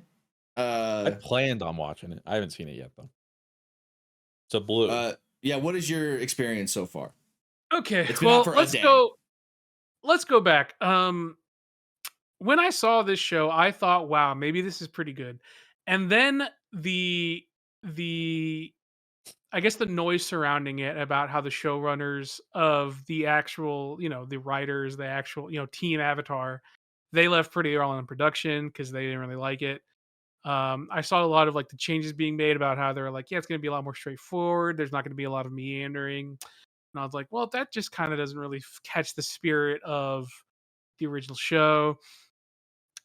I planned on watching it. I haven't seen it yet though. So Blue. Yeah. What is your experience so far? Okay, It's been out well, for a let's day. go. Let's go back. When I saw this show, I thought, "Wow, maybe this is pretty good." And then the I guess the noise surrounding it about how the showrunners of the actual, the writers, the actual, team Avatar, they left pretty early in production because they didn't really like it. I saw a lot of like the changes being made about how they're like, yeah, it's going to be a lot more straightforward. There's not going to be a lot of meandering. And I was like, well, that just kind of doesn't really catch the spirit of the original show.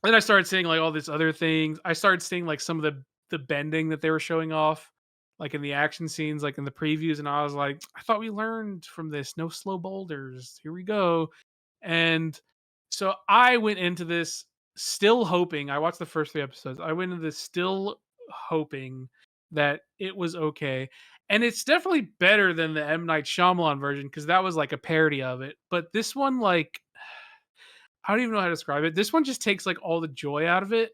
Then I started seeing like all these other things. I started seeing like some of the bending that they were showing off, like in the action scenes, like in the previews, and I was like, I thought we learned from this. No slow boulders. Here we go. And so I went into this still hoping. I watched the first 3 episodes. I went into this still hoping that it was okay. And it's definitely better than the M. Night Shyamalan version because that was like a parody of it. But this one, like, I don't even know how to describe it. This one just takes like all the joy out of it.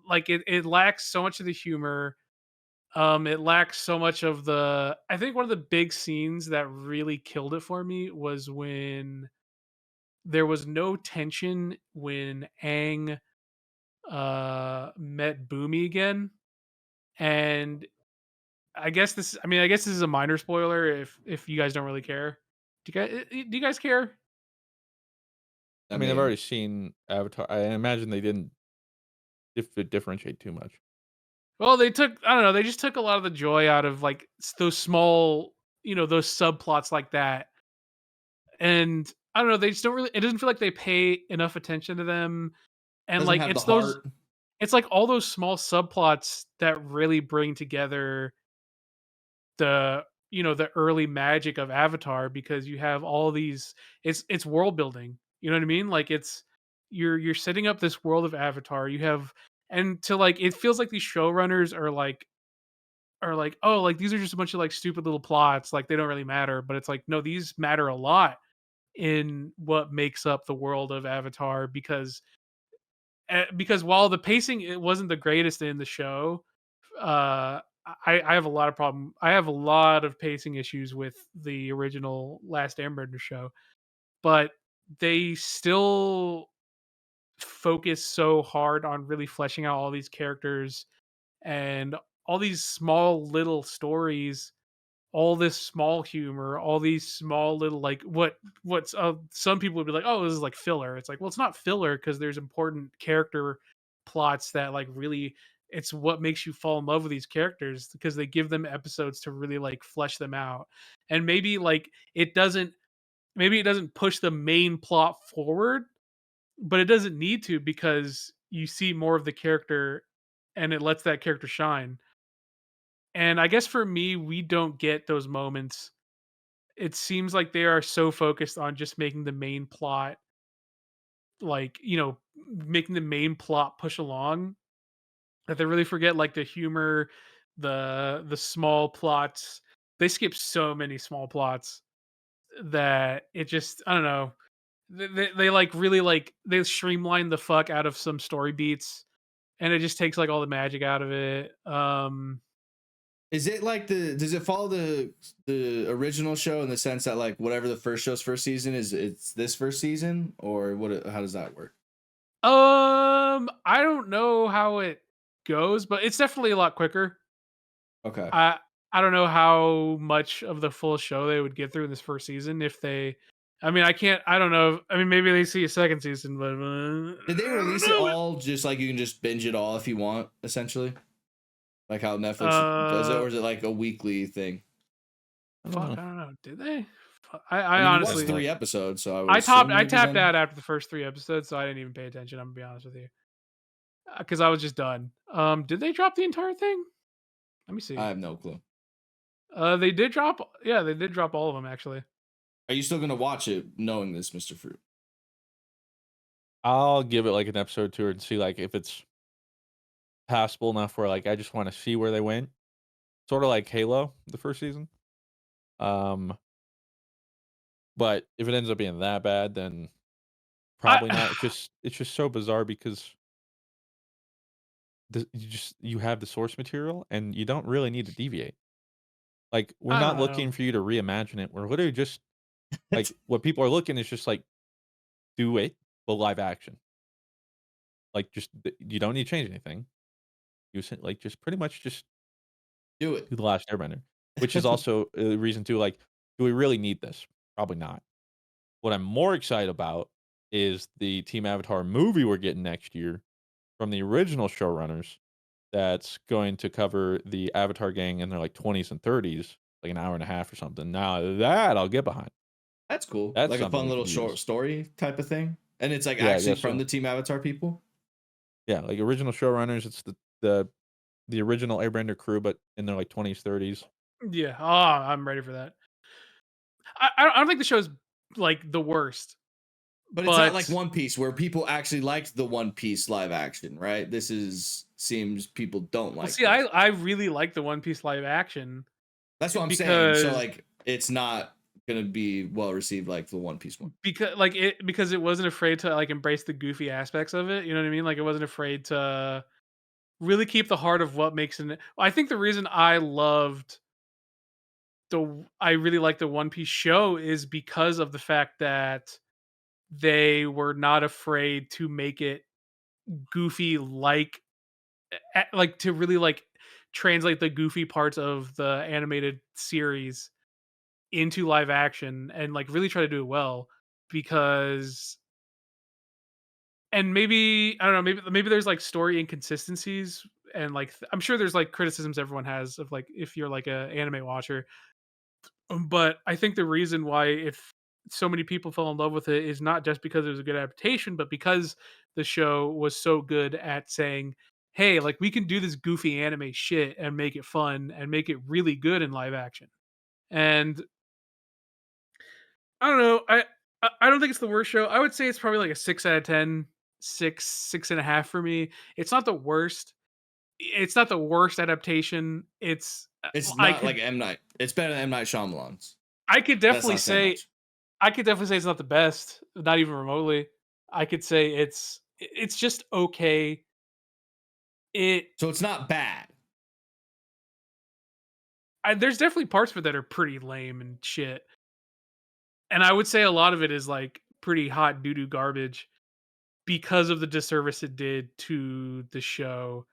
Like it lacks so much of the humor. It lacks so much of the. I think one of the big scenes that really killed it for me was when there was no tension when Aang met Boomy again. And I guess this is a minor spoiler if you guys don't really care. Do you guys care? I mean, I've already seen Avatar. I imagine they didn't differentiate too much. Well, I don't know, they just took a lot of the joy out of like those small, those subplots like that. And I don't know, they just don't really, it doesn't feel like they pay enough attention to them. And Doesn't like have the heart. it's like all those small subplots that really bring together the early magic of Avatar because you have all these it's world building. You know what I mean? Like you're setting up this world of Avatar. You have and to like it feels like these showrunners are like, oh, like these are just a bunch of like stupid little plots, like they don't really matter. But it's like, no, these matter a lot in what makes up the world of Avatar because while the pacing it wasn't the greatest in the show, uh I have a lot of problem. I have a lot of pacing issues with the original Last Airbender show, but they still focus so hard on really fleshing out all these characters and all these small little stories, all this small humor, all these small little like what's some people would be like, oh, this is like filler. It's like, well, it's not filler because there's important character plots that like really it's what makes you fall in love with these characters because they give them episodes to really like flesh them out. And maybe it doesn't push the main plot forward, but it doesn't need to because you see more of the character and it lets that character shine. And I guess for me, we don't get those moments. It seems like they are so focused on just making the main plot, like, making the main plot push along that they really forget like the humor, the small plots. They skip so many small plots that it just I don't know. They like really like they streamline the fuck out of some story beats and it just takes like all the magic out of it. Is it like does it follow the original show in the sense that like whatever the first season is, it's this first season, or how does that work? I don't know how it goes, but it's definitely a lot quicker. Okay. I don't know how much of the full show they would get through in this first season if they. I mean, I don't know. I mean, maybe they see a second season, but Did they I don't release it know. all just like you can just binge it all if you want, essentially? Like how Netflix does it, or is it like a weekly thing? I don't Fuck, know. I don't know. Did they? I I mean, you honestly, watched 3 episodes, so I would I assume I you'd be tapped done. out after the first 3 episodes, so I didn't even pay attention. I'm gonna be honest with you, because I was just done. Did they drop the entire thing? Let me see. I have no clue. They did drop. Yeah, they did drop all of them actually. Are you still gonna watch it knowing this, Mr. Fruit? I'll give it like an episode 2 and see like if it's passable enough where like I just want to see where they went. Sort of like Halo, the first season. Um, but if it ends up being that bad, then probably not. It's just so bizarre because you have the source material and you don't really need to deviate. Like we're I not don't looking know. for you to reimagine it. We're literally just like what people are looking is just like do it, but live action. Like you don't need to change anything. Like just pretty much just Do it. do the Last Airbender, which is also a reason to like, do we really need this? Probably not. What I'm more excited about is the Team Avatar movie we're getting next year from the original showrunners. That's going to cover the Avatar gang in their like 20s and 30s, like an hour and a half or something. Now that I'll get behind. That's cool. That's Like a something fun we little could short use. story type of thing. And it's like Yeah, actually guess from so. the Team Avatar people. Yeah, like original showrunners. It's the original Airbender crew, but in their like 20s, 30s. Yeah. Oh, I'm ready for that. I don't think the show's like the worst, But it's not like but One Piece where people actually liked the One Piece live action, right? Seems people don't well, like see, this. I really like the One Piece live action That's what I'm saying. So because like it's not gonna be well received like the One Piece one. because it wasn't afraid to like embrace the goofy aspects of it. You know what I mean? Like it wasn't afraid to really keep the heart of what makes it. I think the reason I really like the One Piece show is because of the fact that they were not afraid to make it goofy, like to really like translate the goofy parts of the animated series into live action and like really try to do it well. Because and maybe I don't know, maybe there's like story inconsistencies, and like I'm sure there's like criticisms everyone has of like if you're like a anime watcher. But I think the reason why if so many people fell in love with it is not just because it was a good adaptation, but because the show was so good at saying, "Hey, like we can do this goofy anime shit and make it fun and make it really good in live action." And I don't know, I don't think it's the worst show. I would say it's probably like a 6 out of 10, 6.5 for me. It's not the worst. It's not the worst adaptation. It's It's I not like could M Night. It's better than M Night Shyamalan's. I could That's definitely not saying say much. it's not the best, not even remotely. I could say it's just okay. It So it's not bad. there's definitely parts of it that are pretty lame and shit. And I would say a lot of it is like pretty hot doo-doo garbage because of the disservice it did to the show.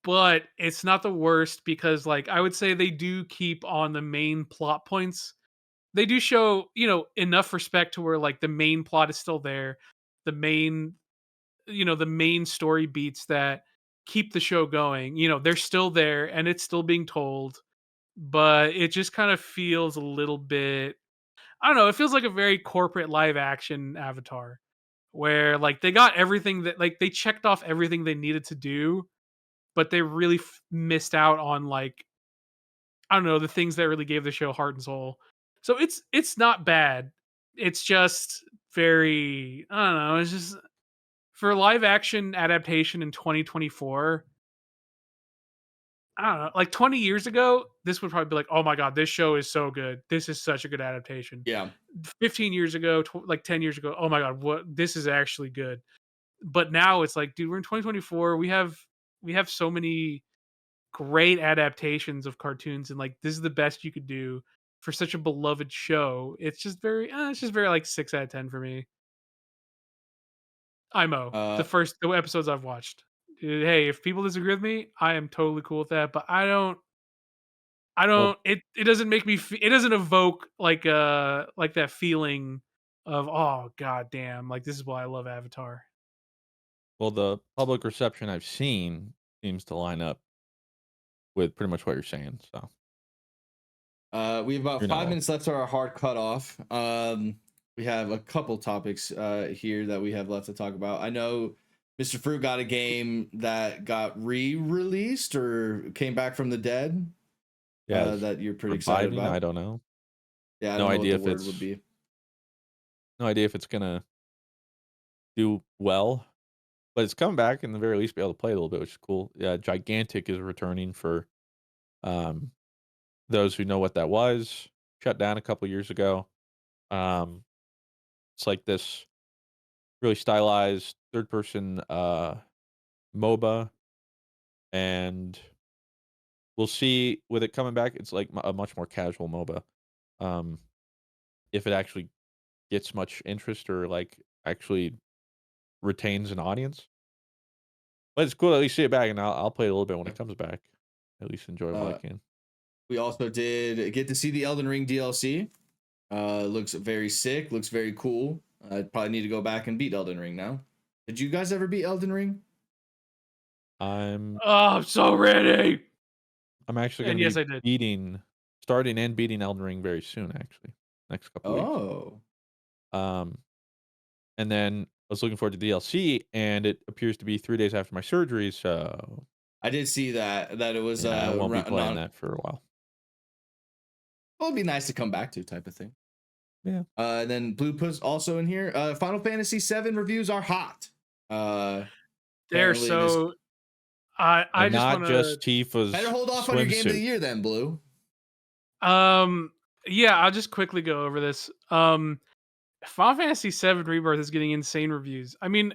But it's not the worst because like I would say they do keep on the main plot points. They do show, enough respect to where like the main plot is still there. The main the main story beats that keep the show going, they're still there and it's still being told, but it just kind of feels a little bit, I don't know, it feels like a very corporate live action Avatar where like they got everything that like they checked off everything they needed to do, but they really missed out on like I don't know, the things that really gave the show heart and soul. So it's not bad. It's just very, I don't know, it's just for live action adaptation in 2024, I don't know. Like 20 years ago, this would probably be like, "Oh my god, this show is so good. This is such a good adaptation." Yeah. 15 years ago, like 10 years ago, "Oh my god, what this is actually good." But now it's like, dude, we're in 2024. We have so many great adaptations of cartoons, and like this is the best you could do for such a beloved show. It's just very like 6 out of 10 for me. IMO, Uh, the episodes I've watched. Hey, if people disagree with me, I am totally cool with that. But I Well, don't. It doesn't make me. It doesn't evoke like that feeling of oh god damn, like this is why I love Avatar. the public reception I've seen seems to line up with pretty much what you're saying. So we have about you're not 5 minutes left to our hard cutoff. We have a couple topics here that we have left to talk about. I know Mr. Fruit got a game that got re-released or came back from the dead. yeah, That you're pretty excited reviving. about. I don't know. Yeah, I No don't know idea what the if word would it's be. no idea if it's gonna do well, but it's coming back in the very least be able to play a little bit, which is cool. Yeah, Gigantic is returning for um those who know what that was. Shut down a couple years ago. Um, it's like this really stylized third person MOBA, and we'll see with it coming back. It's like a much more casual MOBA. Um, if it actually gets much interest or like actually retains an audience. But it's cool to at least see it back, and I'll play it a little bit when it comes back. At least enjoy while I can. We also did get to see the Elden Ring DLC. Looks very sick. Looks very cool. I probably need to go back and beat Elden Ring now. Did you guys ever beat Elden Ring? I'm Oh, I'm so ready. actually And going to yes, be I did. starting and beating Elden Ring very soon. Actually, next couple weeks. Oh, And then I was looking forward to DLC, and it appears to be 3 days after my surgery. So I did see that it was yeah, I won't be playing non. that for a while. Well, it'd be nice to come back to type of thing. Yeah. And then Blue Puss also in here. Final Fantasy VII reviews are hot. They're Apparently this so. I And just not want just to. Tifa's better hold off on your game of the swimsuit. year then, Blue. Yeah, I'll just quickly go over this. Final Fantasy VII Rebirth is getting insane reviews. I mean,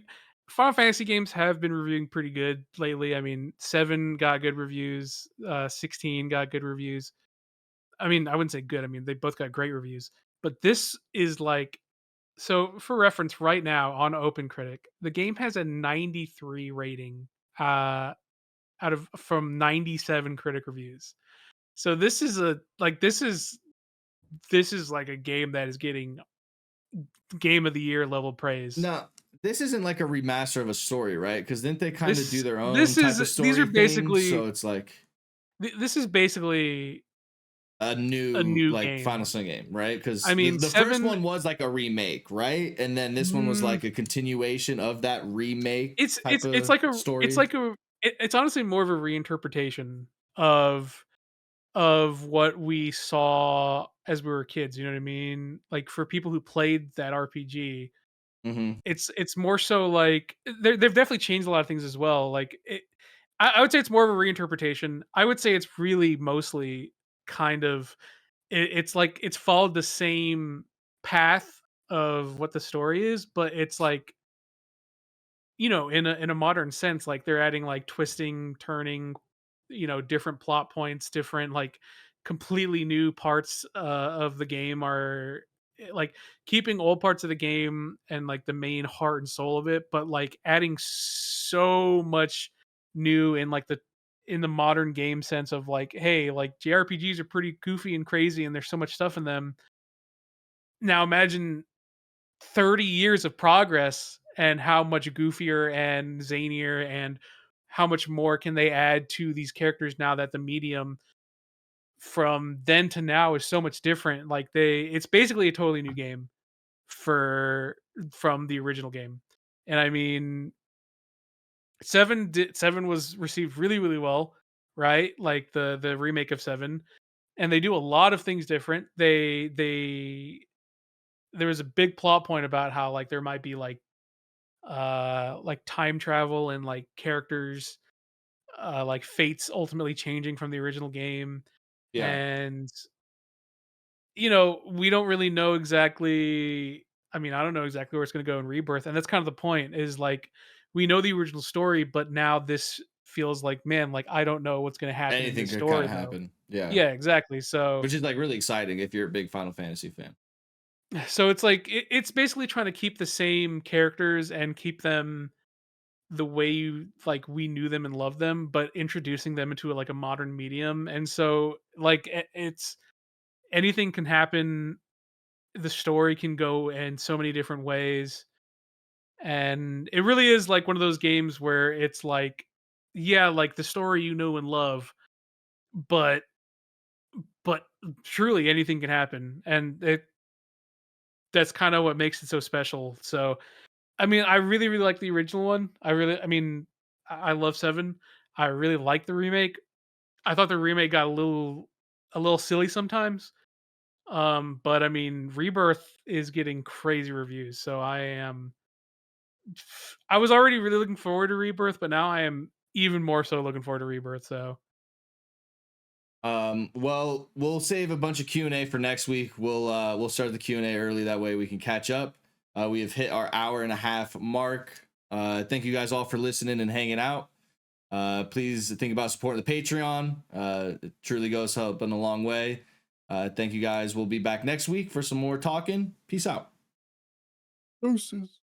Final Fantasy games have been reviewing pretty good lately. I mean, 7 got good reviews, 16 got good reviews. I mean, I wouldn't say good. I mean, they both got great reviews. But this is like, so for reference, right now on OpenCritic, the game has a 93 rating from 97 critic reviews. So this is like a game that is getting game of the year level praise. No, this isn't like a remaster of a story, right? Because didn't they kind of do This their own this type of is story these are thing? basically So it's like this is basically a a new new like game. Final Fantasy game, right? Because I mean, the first 7 one was like a remake, right? And then this one was mm, like a continuation of that remake type it's of like a story. it's honestly more of a reinterpretation of what we saw as we were kids, you know what I mean? Like for people who played that RPG, Mm-hmm. it's more so like they've definitely changed a lot of things as well. Like I would say it's more of a reinterpretation. I would say it's really mostly kind of it's like it's followed the same path of what the story is, but it's like in a modern sense, like they're adding like twisting, turning, different plot points, different like completely new parts of the game are like keeping old parts of the game and like the main heart and soul of it, but like adding so much new in the modern game sense of like, hey, like JRPGs are pretty goofy and crazy and there's so much stuff in them. Now imagine 30 years of progress and how much goofier and zanier and how much more can they add to these characters now that the medium from then to now is so much different. Like it's basically a totally new game for from the original game. And I mean 7 was received really really well, right? Like the remake of 7, and they do a lot of things different. There was a big plot point about how like there might be like time travel and like characters like fates ultimately changing from the original game. Yeah. And we don't really know exactly. I mean, I don't know exactly where it's going to go in Rebirth, and that's kind of the point is like we know the original story, but now this feels like, man, like I don't know what's gonna happen in Anything this could story kind of though. happen. Yeah. Yeah, exactly. So Which is like really exciting if you're a big Final Fantasy fan. it's like it's basically trying to keep the same characters and keep them the way you like we knew them and loved them, but introducing them into like a modern medium. And so like it's anything can happen. The story can go in so many different ways. And it really is like one of those games where it's like, yeah, like the story you know and love, but but truly anything can happen. And that's kind of what makes it so special. So I mean, I really, really like the original one. I mean, I love 7. I really like the remake. I thought the remake got a little silly sometimes. But I mean, Rebirth is getting crazy reviews. So I was already really looking forward to Rebirth, but now I am even more so looking forward to Rebirth. So Well, we'll save a bunch of Q&A for next week. We'll start the Q&A early, that way we can catch up. We have hit our hour and a half mark. Thank you guys all for listening and hanging out. Please think about supporting the Patreon. It truly goes helping a long way. Thank you guys. We'll be back next week for some more talking. Peace out. Deuces.